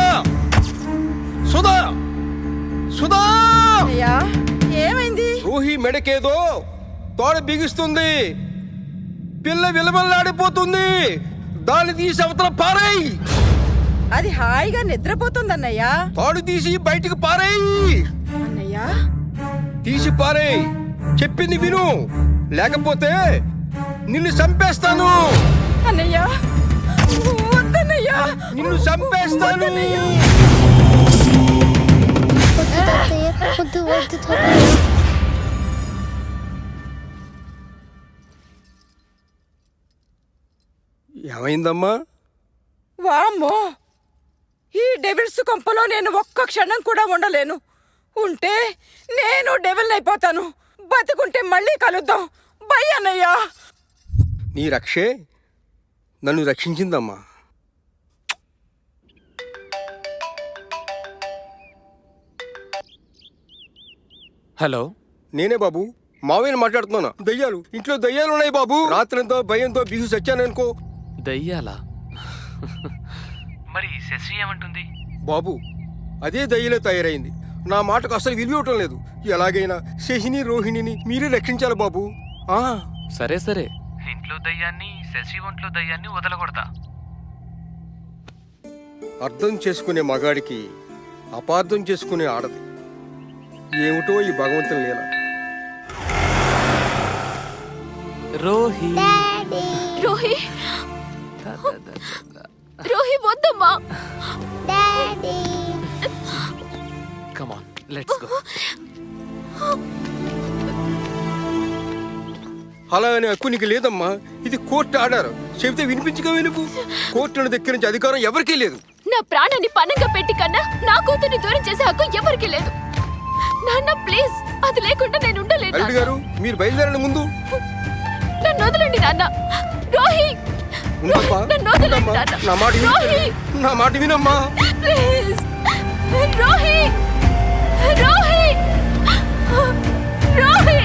సుధా, సుధా. అన్నయ్య, ఏమైంది? రోహి మెడకేదో తోడ బిగిస్తుంది. పిల్ల విలవల్లాడిపోతుంది. దాన్ని తీసి అవతల పారేయ్. అది హాయిగా నిద్రపోతుందన్నయ్య. తాడు తీసి బయటికి పారేయ్. అన్నయ్య, తీసి పారేయ్. చెప్పింది విను, లేకపోతే నిన్ను చంపేస్తాను. అన్నయ్య, వద్దన్నయ్య, నిన్ను చంపేస్తాను. వద్దు తాతయ్య, వద్దు వద్దు తాతయ్య. ఏమైందమ్మా? వామ్మో, ఈ డెవిల్స్ కొంపలో నేను ఒక్క క్షణం కూడా ఉండలేను. ఉంటే నేను డెవిల్ అయిపోతాను. బతుకుంటే మళ్ళీ కలుద్దాం. బై అన్నయ్య. నీ రక్షే నన్ను రక్షించిందమ్మా. హలో, నేనే బాబు, మావయ్యని మాట్లాడుతున్నాను. దయ్యాలు ఇంట్లో దయ్యాలు ఉన్నాయి బాబు. రాత్రంతో భయంతో బిగు చచ్చాననుకో. దయ్యాలా? మరి శశి ఏమంటుంది? బాబు, అదే దయ్యలే తయారైంది. నా మాటకు అసలు విలువ ఇవ్వటం లేదు. ఎలాగైనా శశిని రోహిణిని మీరే రక్షించాలి బాబు. సరే సరే, ఇంట్లో దయ్యాన్ని శశి ఒంట్లో దయ్యాన్ని వదలకూడదా? అర్థం చేసుకునే మగాడికి అపార్థం చేసుకునే ఆడది. ఏమిటో ఈ భగవంతుని లీల. రోహి రోహి రోహి వద్దమ్మా. Daddy come on, let's go. అలా అనే హక్కు నీకు లేదమ్మా. ఇది కోర్టు ఆర్డర్. చెబితే వినిపించగా నువ్వు. కోర్టును దగ్గరించి అధికారం ఎవరికీ లేదు. నా ప్రాణాన్ని పణంగా పెట్టి కన్నా నా కూతుర్ని దూరం చేసే హక్కు ఎవరికి లేదు. నాన్న ప్లీజ్, అది లేకుండా నేను ఉండలేను. అల్లుడు గారు, మీరు బయలుదేరండి ముందు. నన్ను వదలండి నాన్న. రోహి ఉండమ్మా, నన్ను వదలండి ఉండమ్మా. నాన్న. నా మాట విను. రోహి నా మాట వినమ్మా. ప్లీజ్. రోహి రోహి రోహి.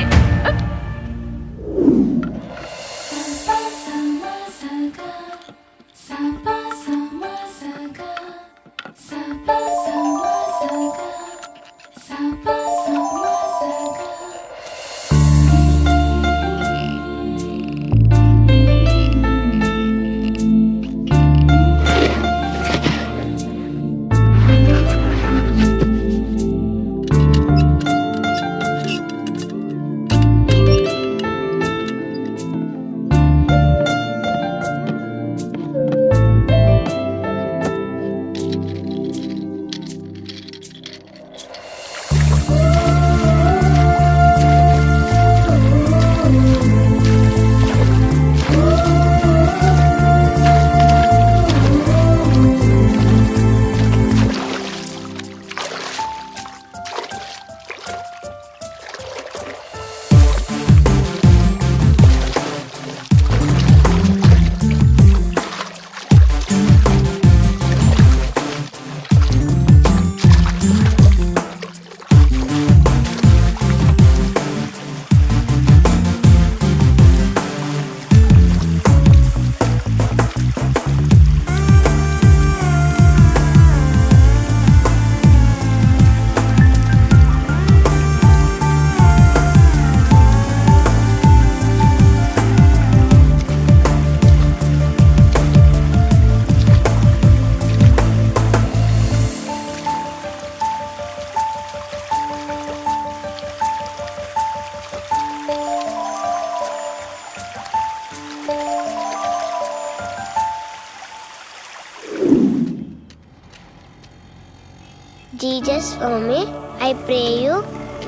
జీసస్ స్వామి, ఐ ప్రే యూ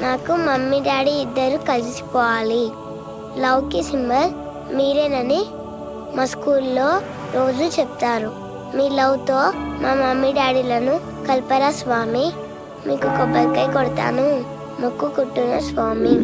నాకు మమ్మీ డాడీ ఇద్దరు కలిసిపోవాలి. లవ్కి సింబల్ మీరేనని మా స్కూల్లో రోజు చెప్తారు. మీ లవ్తో మా మమ్మీ డాడీలను కల్పరా స్వామి. మీకు కొబ్బరికాయ కొడతాను, మొక్కు కుట్టున స్వామి.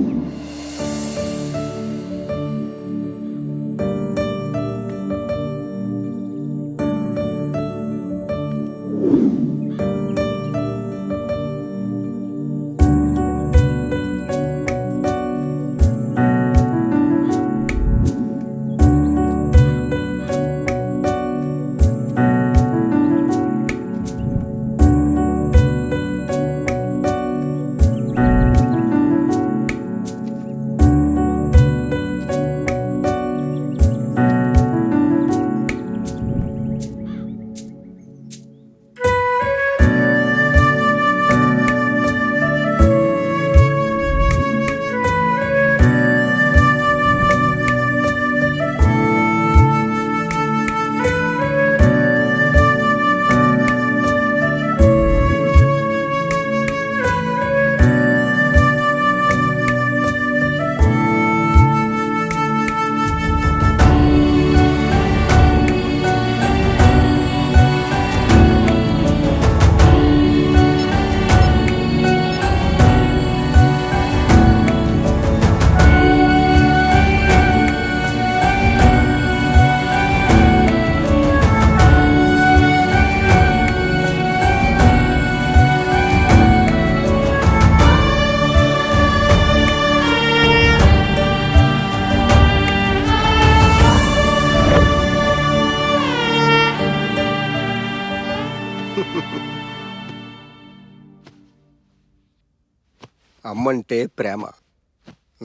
అమ్మంటే ప్రేమ,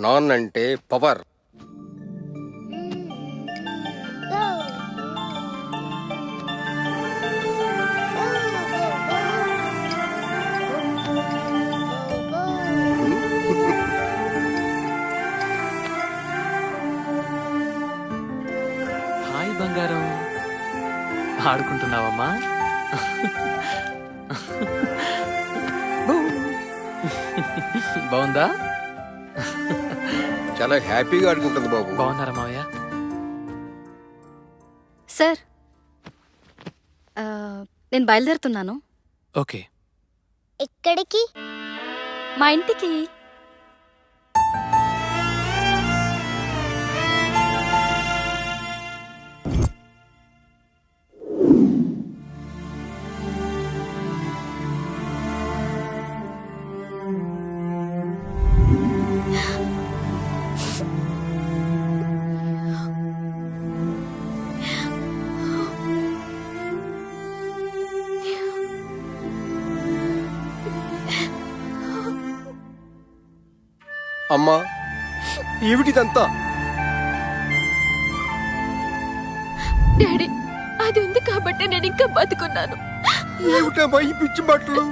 నాన్నంటే పవర్. హాయ్ బంగారం, ఆడుకుంటున్నావమ్మా? బాగుందా? చాలా హ్యాపీగా ఆడుకుంటుంది బాబు. బాగున్నారా మావయ్య? సార్ నేను బయలుదేరుతున్నాను. ఓకే. ఎక్కడికి? మా ఇంటికి. అమ్మా, ఏమిటిదంతా? డాడీ, అది ఉంది కాబట్టి నేను ఇంకా బతుకున్నాను. ఏమిటమ్మా ఈ పిచ్చి బట్టలు?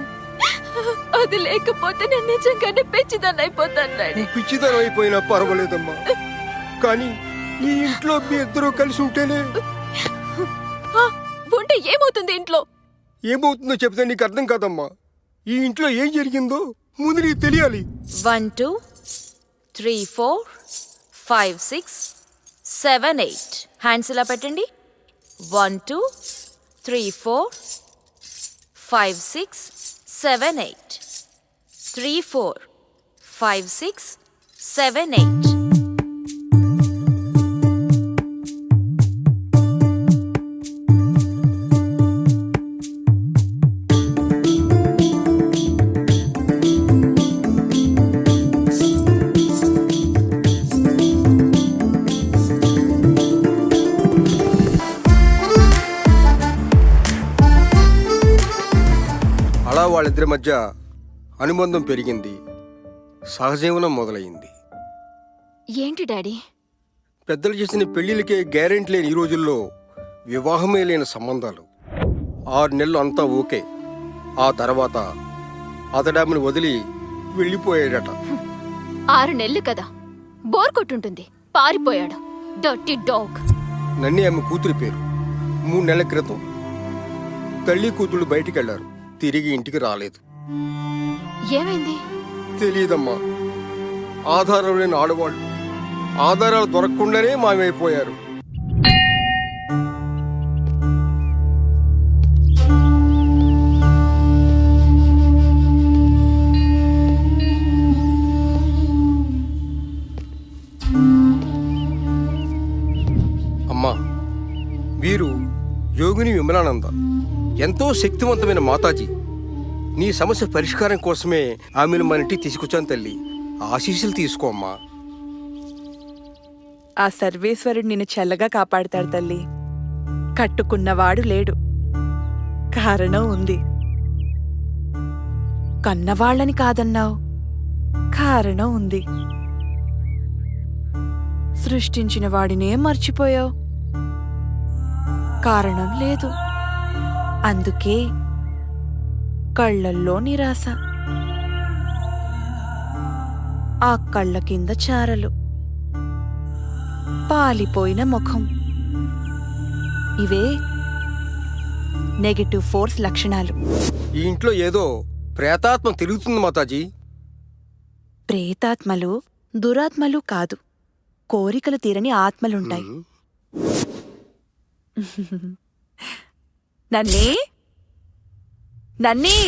అది లేకపోతే నేను నిజంగానే పెంచిదాన్ని అయిపోతాను డాడీ. నువ్వు పిచ్చిదనం అయిపోయినా పర్వాలేదమ్మా, కానీ ఈ ఇంట్లో మీ ఇద్దరూ కలిసి ఉంటేనే. ఉంటే ఏమవుతుంది ఇంట్లో? ఏమవుతుందో చెప్తే నీకు అర్థం కాదమ్మా. ఈ ఇంట్లో ఏం జరిగిందో ముందు నీకు తెలియాలి. 1 2 3 4 5 6 7 8 హ్యాండ్స్ ఇలా పెట్టండి. 1 2 3 4 5 6 7 8 3 4 5 6 7 8. అలా వాళ్ళిద్దరి మధ్య అనుబంధం పెరిగింది, సహజీవనం మొదలైంది. ఏంటి డాడీ? పెద్దలు చేసిన పెళ్లిళ్ళకే గ్యారెంటీ లేని ఈ రోజుల్లో వివాహమే లేని సంబంధాలు. 6 నెలలు అంతా ఓకే. ఆ తర్వాత అతడామెను వదిలి వెళ్ళిపోయాడట. 6 నెలలు కదా, బోర్ కొట్టుంటుంది, పారిపోయాడు. Dirty dog. నన్నే ఆమె కూతురి పేరు. 3 నెలల క్రితం తల్లి కూతుళ్ళు బయటికి వెళ్లారు, తిరిగి ఇంటికి రాలేదు. ఏమైంది? తెలియదమ్మా. ఆధారం లేని ఆడవాళ్ళు ఆధారాలు దొరకకుండానే మాయమైపోయారు. అమ్మా, వీరు యోగిని విమలానంద, ఎంతో శక్తివంతమైన మాతాజీ. నీ సమస్య పరిష్కారం కోసమే ఆమెను మన ఇంటికి తీసుకొచ్చాను తల్లి. ఆశీస్సులు తీసుకో అమ్మా. ఆ సర్వేశ్వరుడు నిన్ను చల్లగా కాపాడతాడు తల్లి. కట్టుకున్నవాడు లేడు, కారణం ఉంది. కన్నవాళ్ళని కాదన్నావు, కారణం ఉంది. సృష్టించిన వాడినే మర్చిపోయావు, కారణం లేదు. అందుకే కళ్ళల్లో నిరాశ, ఆ కళ్ళ కింద చారలు, పాలిపోయిన ముఖం. ఇవే నెగటివ్ ఫోర్స్ లక్షణాలు. ఈ ఇంట్లో ఏదో ప్రేతాత్మ తిరుగుతుంది మాతాజీ. ప్రేతాత్మలు దురాత్మలు కాదు, కోరికలు తీరని ఆత్మలుంటాయి. నన్నీ నన్నీ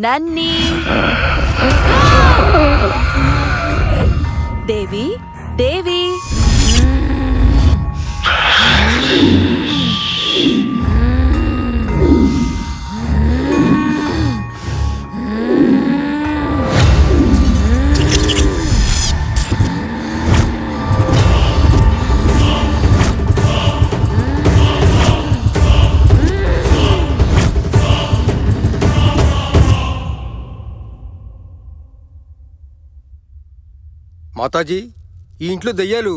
నన్నీ దేవి దేవి మాతాజీ, ఈ ఇంట్లో దెయ్యాలు.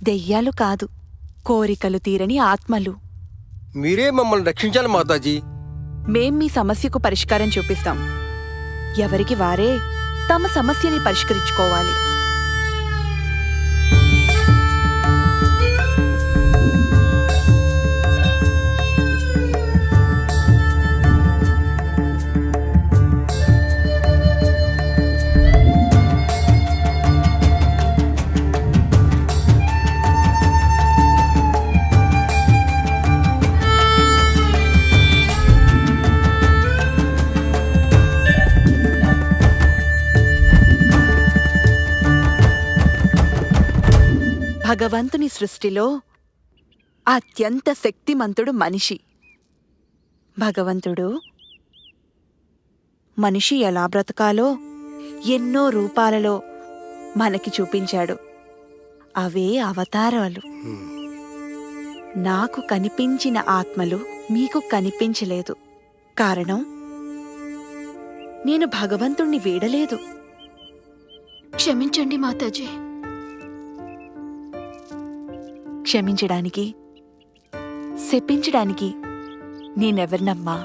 దెయ్యాలు కాదు, కోరికలు తీరని ఆత్మలు. మీరే మమ్మల్ని రక్షించాలి మాతాజీ. మేం మీ సమస్యకు పరిష్కారం చూపిస్తాం. ఎవరికి వారే తమ సమస్యని పరిష్కరించుకోవాలి. భగవంతుని సృష్టిలో అత్యంత శక్తిమంతుడు మనిషి. భగవంతుడు మనిషి ఎలా బ్రతకాలో ఎన్నో రూపాలలో మనకి చూపించాడు. అవే అవతారాలు. నాకు కనిపించిన ఆత్మలు మీకు కనిపించలేదు. కారణం, నేను భగవంతుణ్ణి వీడలేదు. క్షమించండి మాతాజీ. క్షమించడానికి, శపించడానికి నేనెవరినమ్మా?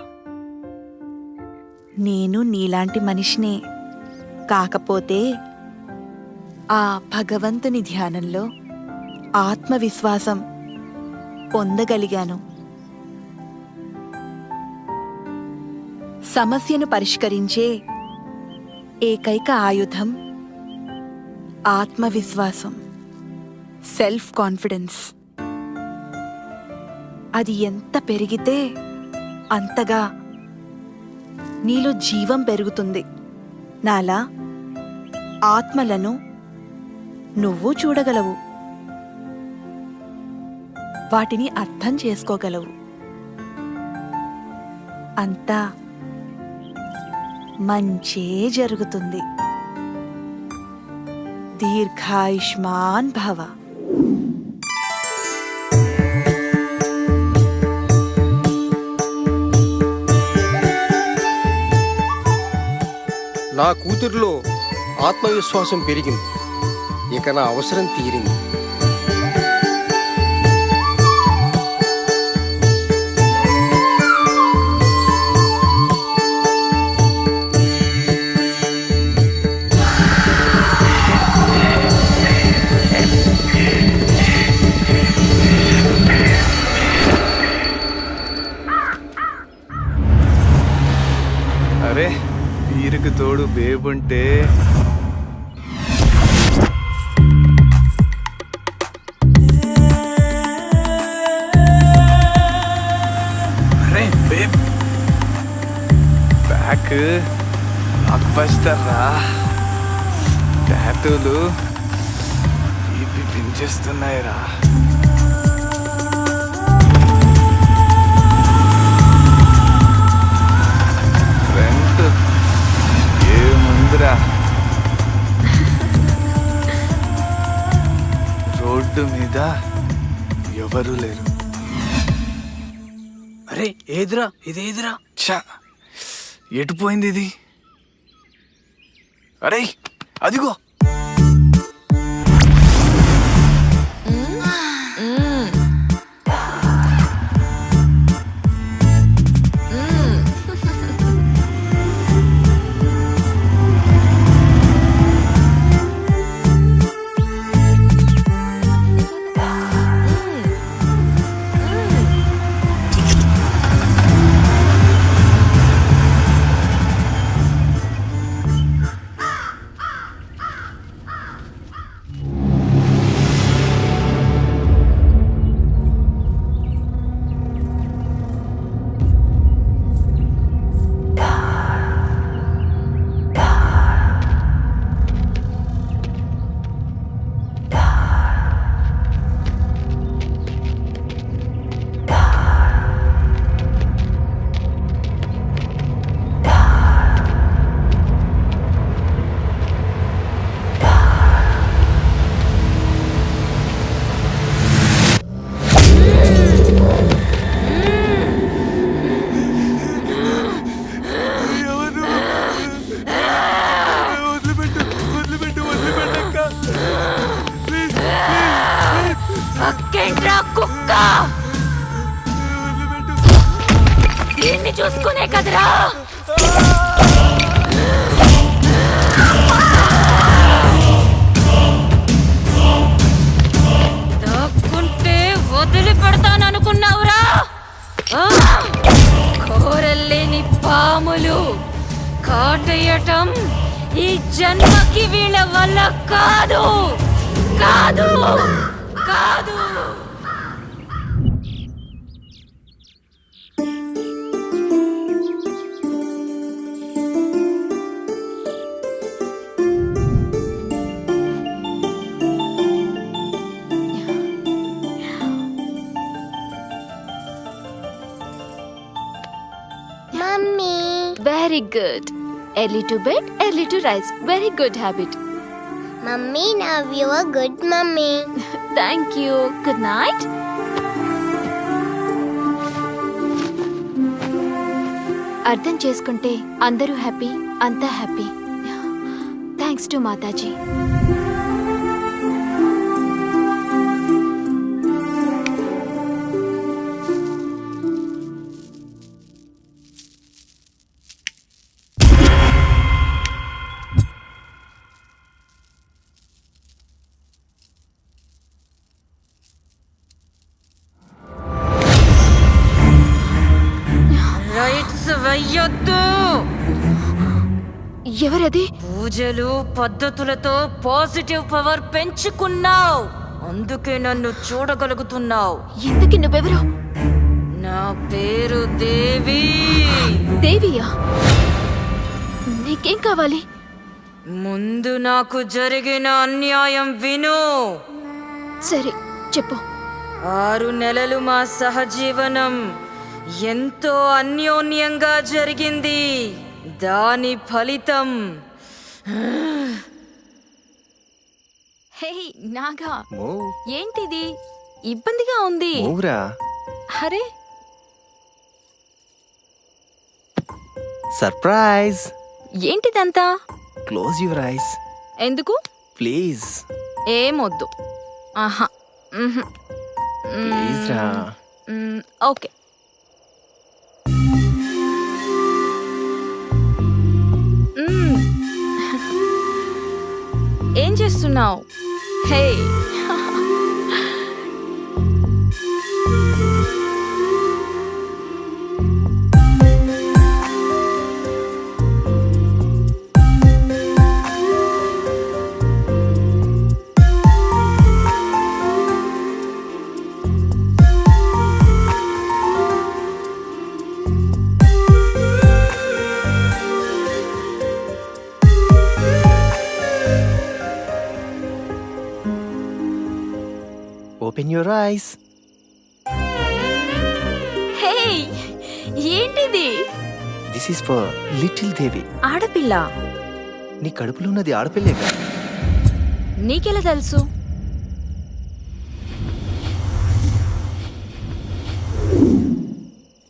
నేను నీలాంటి మనిషినే. కాకపోతే ఆ భగవంతుని ధ్యానంలో ఆత్మవిశ్వాసం పొందగలిగాను. సమస్యను పరిష్కరించే ఏకైక ఆయుధం ఆత్మవిశ్వాసం, సెల్ఫ్ కాన్ఫిడెన్స్. అది ఎంత పెరిగితే అంతగా నీలో జీవం పెరుగుతుంది. నాలా ఆత్మలను నువ్వు చూడగలవు, వాటిని అర్థం చేసుకోగలవు. అంతా మంచే జరుగుతుంది. దీర్ఘాయుష్మాన్ భవ. నా కూతురులో ఆత్మవిశ్వాసం పెరిగింది. ఇక నా అవసరం తీరింది. అరే, వీరికి తోడు బేబుంటే అరే బేబ్, బ్యాక్ బ్లాక్ బస్టర్ రా. టాటూలు ఇవి పెంచేస్తున్నాయి రా. రోడ్డు మీద ఎవరు లేరు. అరే ఏదిరా ఇదేదిరా? ఛా, ఎటు పోయింది ఇది? అరే అదిగో. నక్కేంట్రా కుక్క? దీన్ని చూసుకునే కదరా దాక్కుంటే వదిలి పెడతాననుకున్నావురా? కోరల్లేని పాములు కాటేయటం ఈ జన్మకి వీళ్ళ వల్ల కాదు కాదు కాదు. Mummy very good. Early to bed, early to rise. Very good habit. Mummy now you are good mummy. Thank you. Good night. అర్థం చేసుకుంటే అందరూ హ్యాపీ, అంతా happy. Thanks to Mataji. Rites వెయ్యొద్దు. ఎవరది? పూజలు పద్ధతులతో పాజిటివ్ పవర్ పెంచుకున్నావు, అందుకే నన్ను చూడగలుగుతున్నావు. ఎందుకు నువ్వెవరు? నా పేరు దేవి. దేవియా? నీకేం కావాలి? ముందు నాకు జరిగిన అన్యాయం విను. సరే చెప్పు. 6 నెలలు మా సహజీవనం ఎంతో అన్యోన్యంగా జరిగింది. దాని ఫలితం హే నాగా, ఏంటిది? ఇబ్బందిగా ఉంది. అరే సర్ప్రైజ్. ఏంటిదంతా? క్లోజ్ యువర్ ఐస్ ఎందుకు? ప్లీజ్. ఏమొద్దు. ఆహా. ప్లీజ్ రా. ఓకే. ఏం చేస్తున్నావు? హే ఓపెన్ యువర్ ఐస్. హే ఏంటిది? దిస్ ఈస్ ఫర్ లిటిల్ దేవి. ఆడపిల్ల? నీ కడుపులో ఉన్నది ఆడపిల్లేగా. నీకెలా తెలుసు?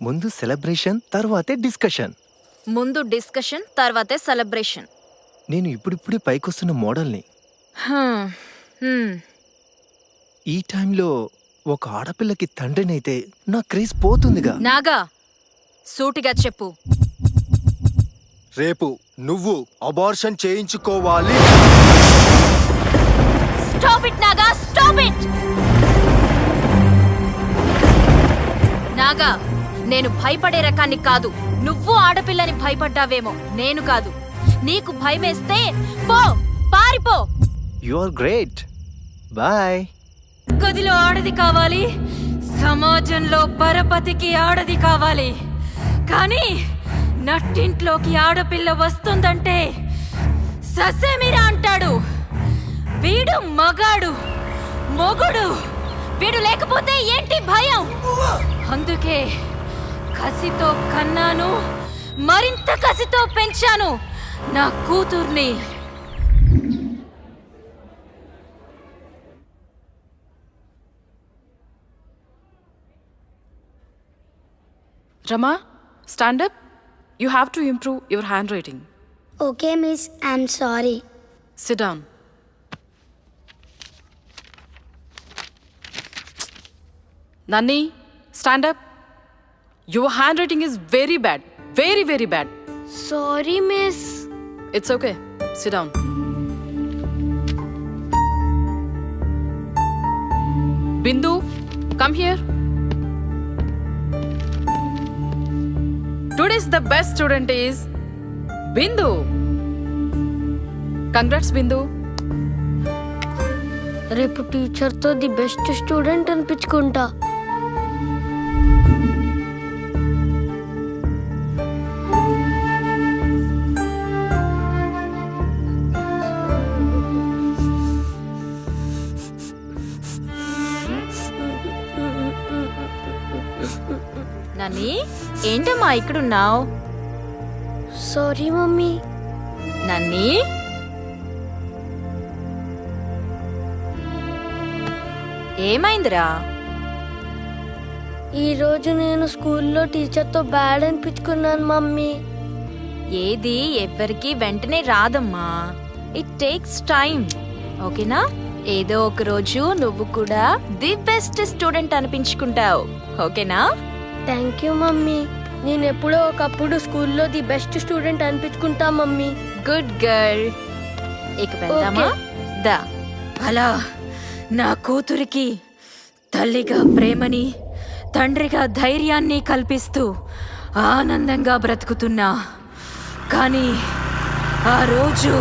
ముందు సెలబ్రేషన్, తర్వాతే డిస్కషన్. ముందు డిస్కషన్, తర్వాతే సెలబ్రేషన్. నేను ఇప్పుడిప్పుడే పైకొస్తున్న మోడల్ని. ఈ టైంలో ఒక ఆడపిల్లకి తండ్రినైతే నా క్రేజ్ పోతుందిగా. నాగా, సూటిగా చెప్పు. రేపు నువ్వు అబార్షన్ చేయించుకోవాలి. Stop it Naga, stop it. Naga, నేను భయపడే రకాన్ని కాదు. నువ్వు ఆడపిల్లని భయపడ్డావేమో, నేను కాదు. నీకు భయమేస్తే పో, పారిపో. You are great. బాయ్. గదిలో ఆడది కావాలి, సమాజంలో పరపతికి ఆడది కావాలి. కానీ నట్టింట్లోకి ఆడపిల్ల వస్తుందంటే ససేమిరా అంటాడు. వీడు మగాడు, మొగుడు. వీడు లేకపోతే ఏంటి భయం? అందుకే కసితో కన్నాను, మరింత కసితో పెంచాను నా కూతుర్ని. Rama, stand up. You have to improve your handwriting. Okay, miss, I'm sorry. Sit down. Nani, stand up. Your handwriting is very bad. Very, very bad. Sorry, miss. It's okay. Sit down. Bindu, come here. Today's the best student is Bindu. Congrats, Bindu. రేపు టీచర్తో ది బెస్ట్ స్టూడెంట్ అనిపించుకుంటా. నని ఏంటమ్మా ఇక్కడున్నావు? Sorry mummy. నన్ని ఏమైందిరా? ఈరోజు నేను స్కూల్లో టీచర్తో బ్యాడ్ అనిపించుకున్నాను మమ్మీ. ఏది ఎవ్వరికి వెంటనే రాదమ్మా. It takes time. ఓకేనా? ఏదో ఒక రోజు నువ్వు కూడా ది బెస్ట్ స్టూడెంట్ అనిపించుకుంటావు. ఓకేనా? Thank you mummy. నేను ఎప్పుడో ఒకప్పుడు స్కూల్లో ది బెస్ట్ స్టూడెంట్ అనిపించుకుంటా మమ్మీ. Good girl. ఇక వెళ్దామా? దా. అలా నా కూతురికి తల్లిగా ప్రేమని, తండ్రిగా ధైర్యాన్ని కల్పిస్తూ ఆనందంగా బ్రతుకుతున్నా. కానీ ఆ రోజు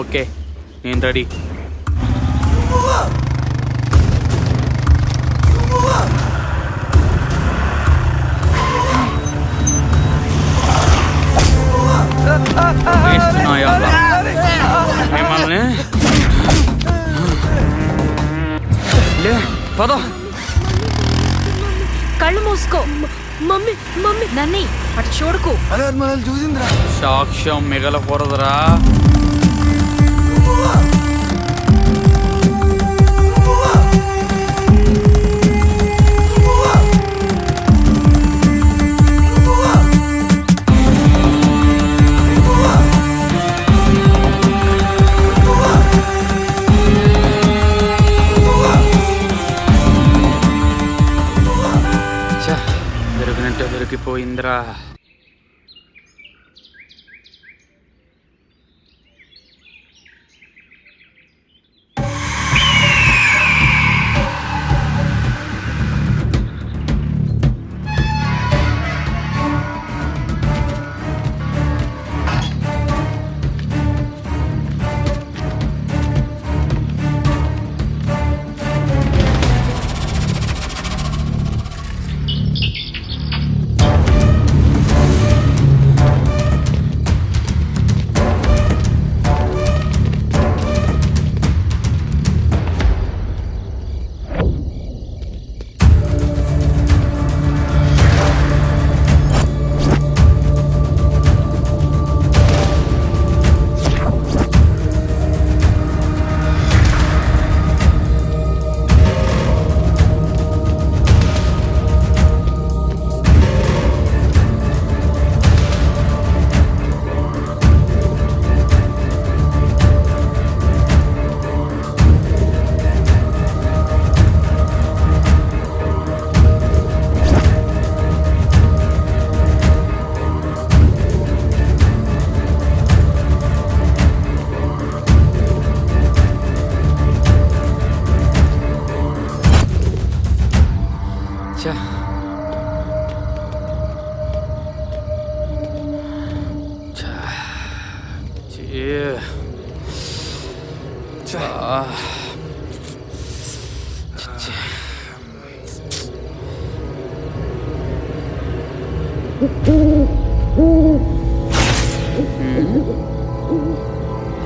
ఓకే, నేను రెడీ. మిమ్మల్ని లే పద. కళ్ళు మూసుకో. మమ్మీ మమ్మీ నన్ని అటు చూడకు. చూసిందిరా. సాక్ష్యం మిగలకూడదురా. దొరికినట్టే దొరికిపోయిందిరా.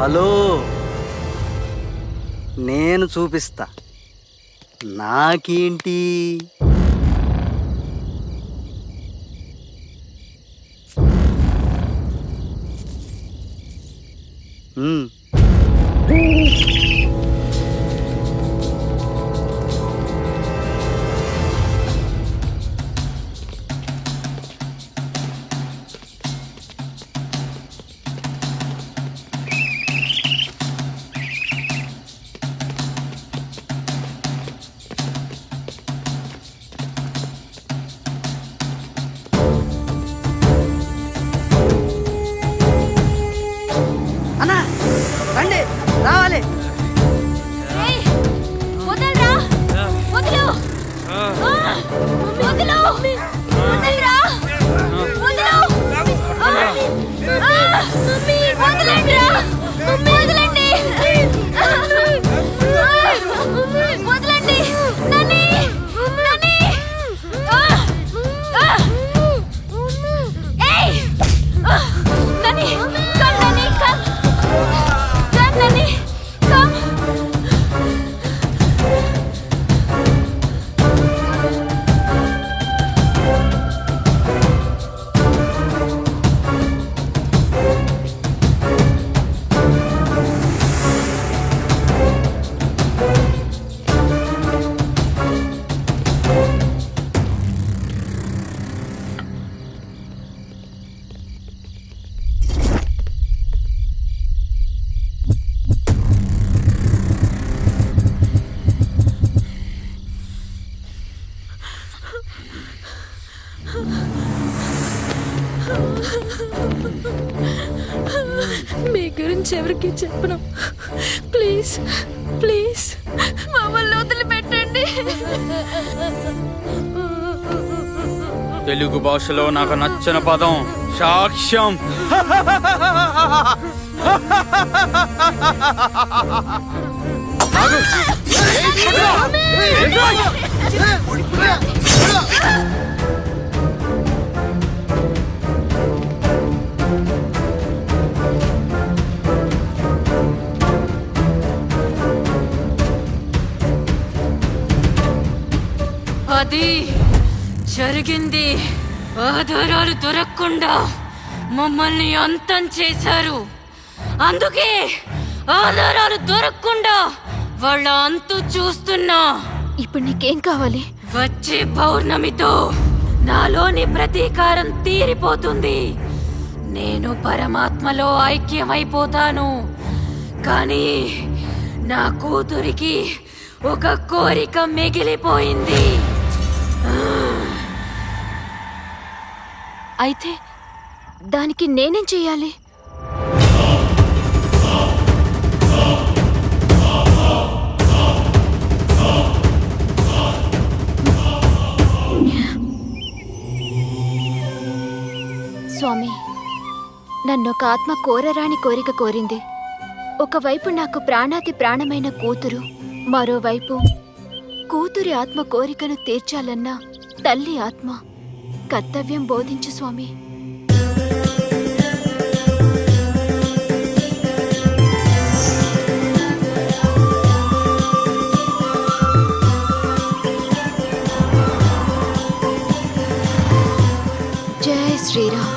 హలో, నేను చూపిస్తా నాకేంటి. రావాలి. వదలరా, వదలు, వదలు, వదలరా, వదలు, వదలండిరా, వదలండి, వదలండి, నన్ను, నన్ను, ఏయ్, నన్ను, కమ్, నన్ను, కమ్, కమ్, నన్ను, కమ్. మీ గురించి ఎవరికి చెప్పను. ప్లీజ్ ప్లీజ్ మమ్మల్ని వదిలిపెట్టండి. తెలుగు భాషలో నాకు నచ్చిన పదం సాక్ష్యం. అది జరిగింది. ఆధారాలు దొరకకుండా మమ్మల్ని అంతం చేశారు. అందుకే ఆధారాలు దొరకకుండా వాళ్ళ అంతు చూస్తున్నా. ఇప్పుడు నీకేం కావాలి? వచ్చే పౌర్ణమితో నాలోని ప్రతీకారం తీరిపోతుంది. నేను పరమాత్మలో ఐక్యమైపోతాను. కానీ నా కూతురికి ఒక కోరిక మిగిలిపోయింది. అయితే దానికి నేనేం చెయ్యాలి? స్వామి, నన్నొక ఆత్మ కోరరాని కోరిక కోరింది. ఒకవైపు నాకు ప్రాణాతి ప్రాణమైన కూతురు, మరోవైపు కూతురి ఆత్మ కోరికను తీర్చాలన్న తల్లి ఆత్మ. కర్తవ్యం బోధించు స్వామి. జై Shriram.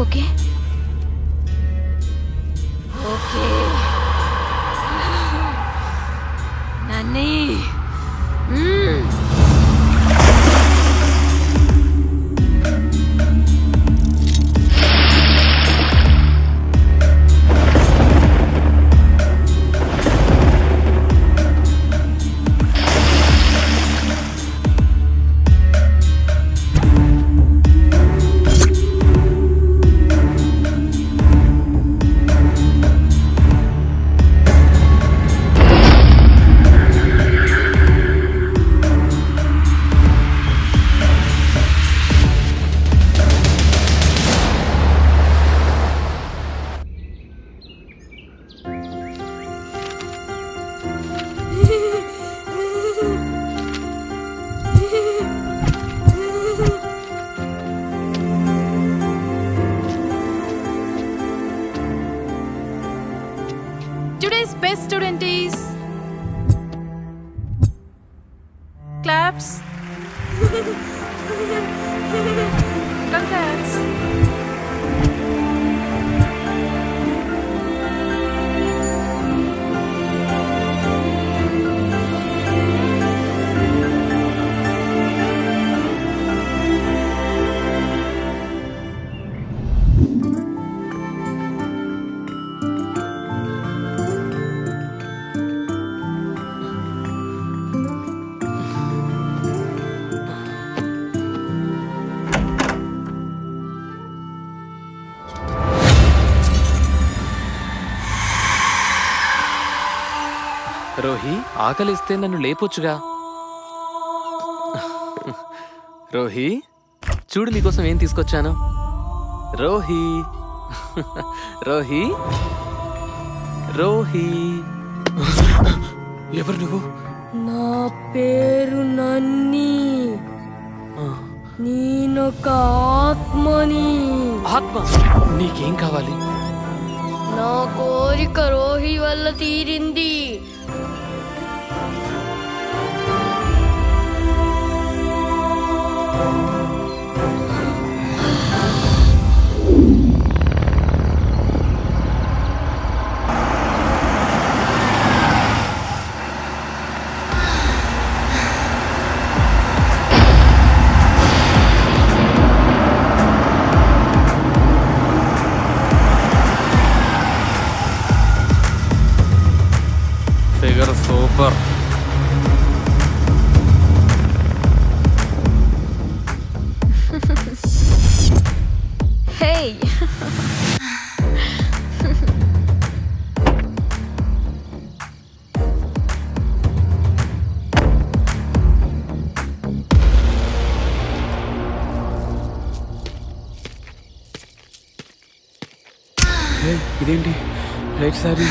Okay okay nanny. Today's best student is claps. Congrats. Rohi ఆకలిస్తే నన్ను లేపొచ్చుగా. రోహి చూడు నీకోసం ఏం తీసుకొచ్చాను. రోహి రోహి రోహి. ఎవరు నువ్వు? నా పేరు నన్ని. నేనొక ఆత్మని. ఆత్మ? నీకేం కావాలి? నా కోరిక రోహి వల్ల తీరింది. Figure super. Hey. ఇదేంటి రైట్ సారీ?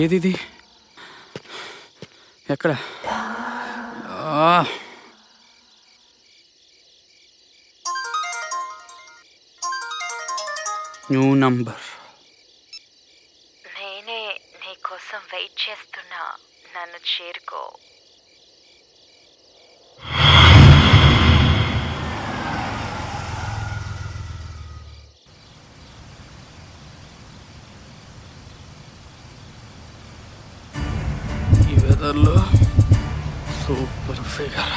ఏది? ఎక్కడ? New number. నేనే నీ కోసం వెయిట్ చేస్తున్నా, నన్ను చేరుకో. ఈ వెదర్లో సూపర్ ఫిగర్.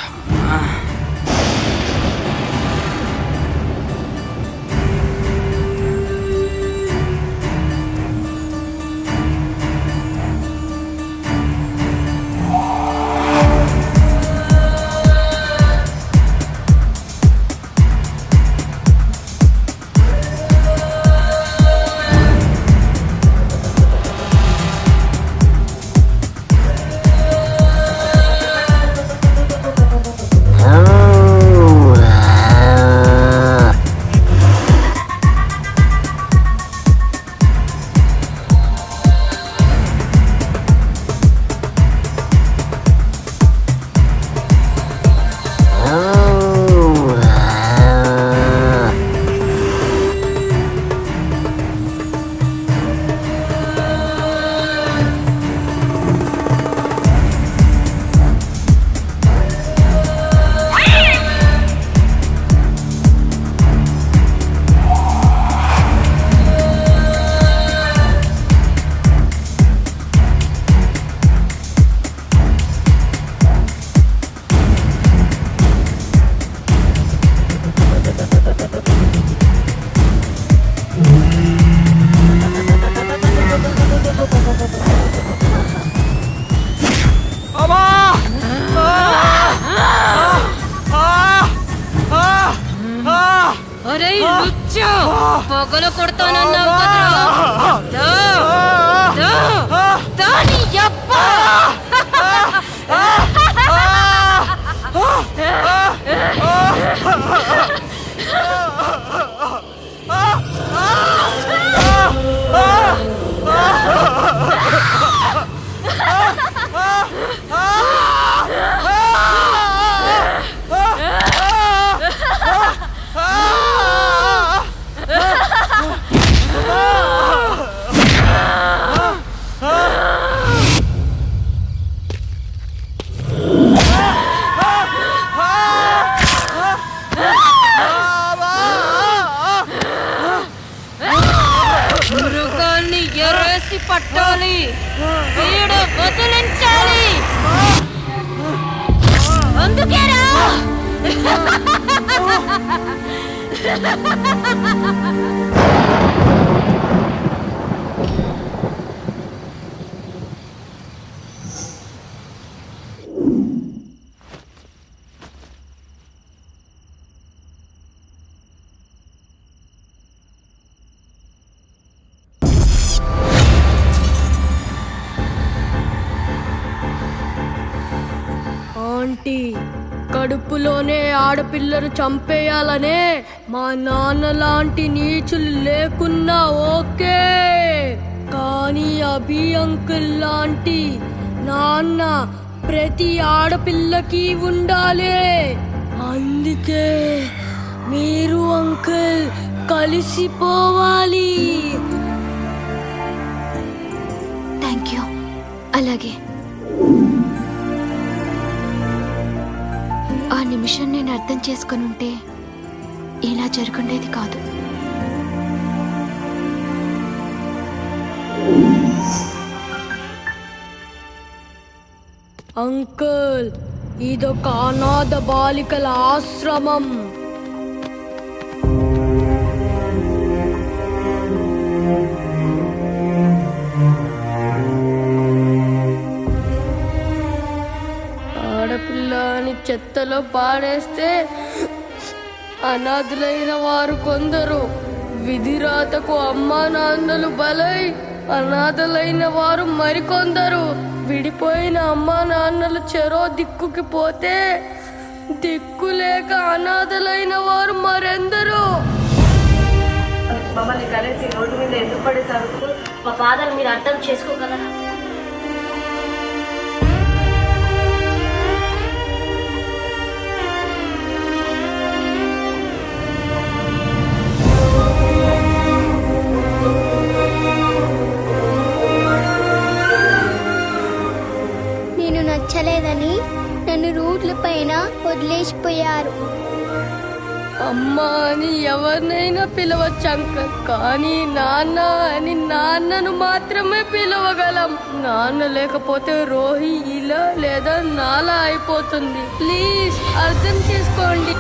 అరే లుచ్చా, పగల కొడతానన్నావు కదరా. దాని యబ్బా. అందుకేరా ఆంటీ కడుపులోనే ఆడపిల్లలు చంపేయాలనే మా నాన్న లాంటి నీచులు లేకున్నా ఓకే, కానీ అభి అంకుల్ లాంటి నాన్న ప్రతి ఆడపిల్లకి ఉండాలి. అందుకే మీరు అంకుల్ కలిసిపోవాలి. Thank you. అలాగే. ఆ నిమిషం నేను అర్థం చేసుకుని ఉంటే ఇలా జరుగుండేది కాదు. అంకుల్ ఇదొక అనాథ బాలికల ఆశ్రమం. ఆడపిల్ల అని చెత్తలో పాడేస్తే అనాథులైన వారు కొందరు, విధిరాతకు అమ్మా నాన్నలు బలై అనాథలైన వారు మరికొందరు. విడిపోయిన అమ్మా నాన్నలు చెరో దిక్కుకి పోతే దిక్కులేక అనాథలైన వారు మరెందరూ. మమ్మల్ని కలిసి రోడ్డు మీద ఎందుకు పడేశారు? మా బాధను మీరు అర్థం చేసుకోగలరా? నేను నచ్చలేదని నన్ను రూట్ల పైన వదిలేసిపోయారు. అమ్మా అని ఎవరినైనా పిలవచ్చు అంకల్, కానీ నాన్న అని నాన్నను మాత్రమే పిలవగలం. నాన్న లేకపోతే రోహి ఇలా లేదా నాలా అయిపోతుంది. ప్లీజ్ అర్థం చేసుకోండి.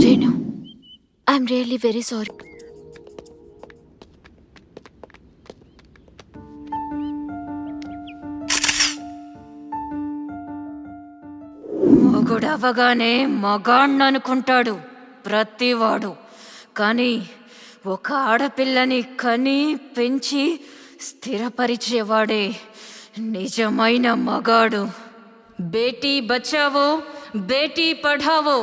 Renu, I'm really very sorry. మొగుడవగానే మగాణ్ణి అనుకుంటాడు ప్రతివాడు, కానీ ఒక ఆడపిల్లని కని పెంచి స్థిరపరిచేవాడే నిజమైన మగాడు. బేటీ బచావో బేటీ పఢావో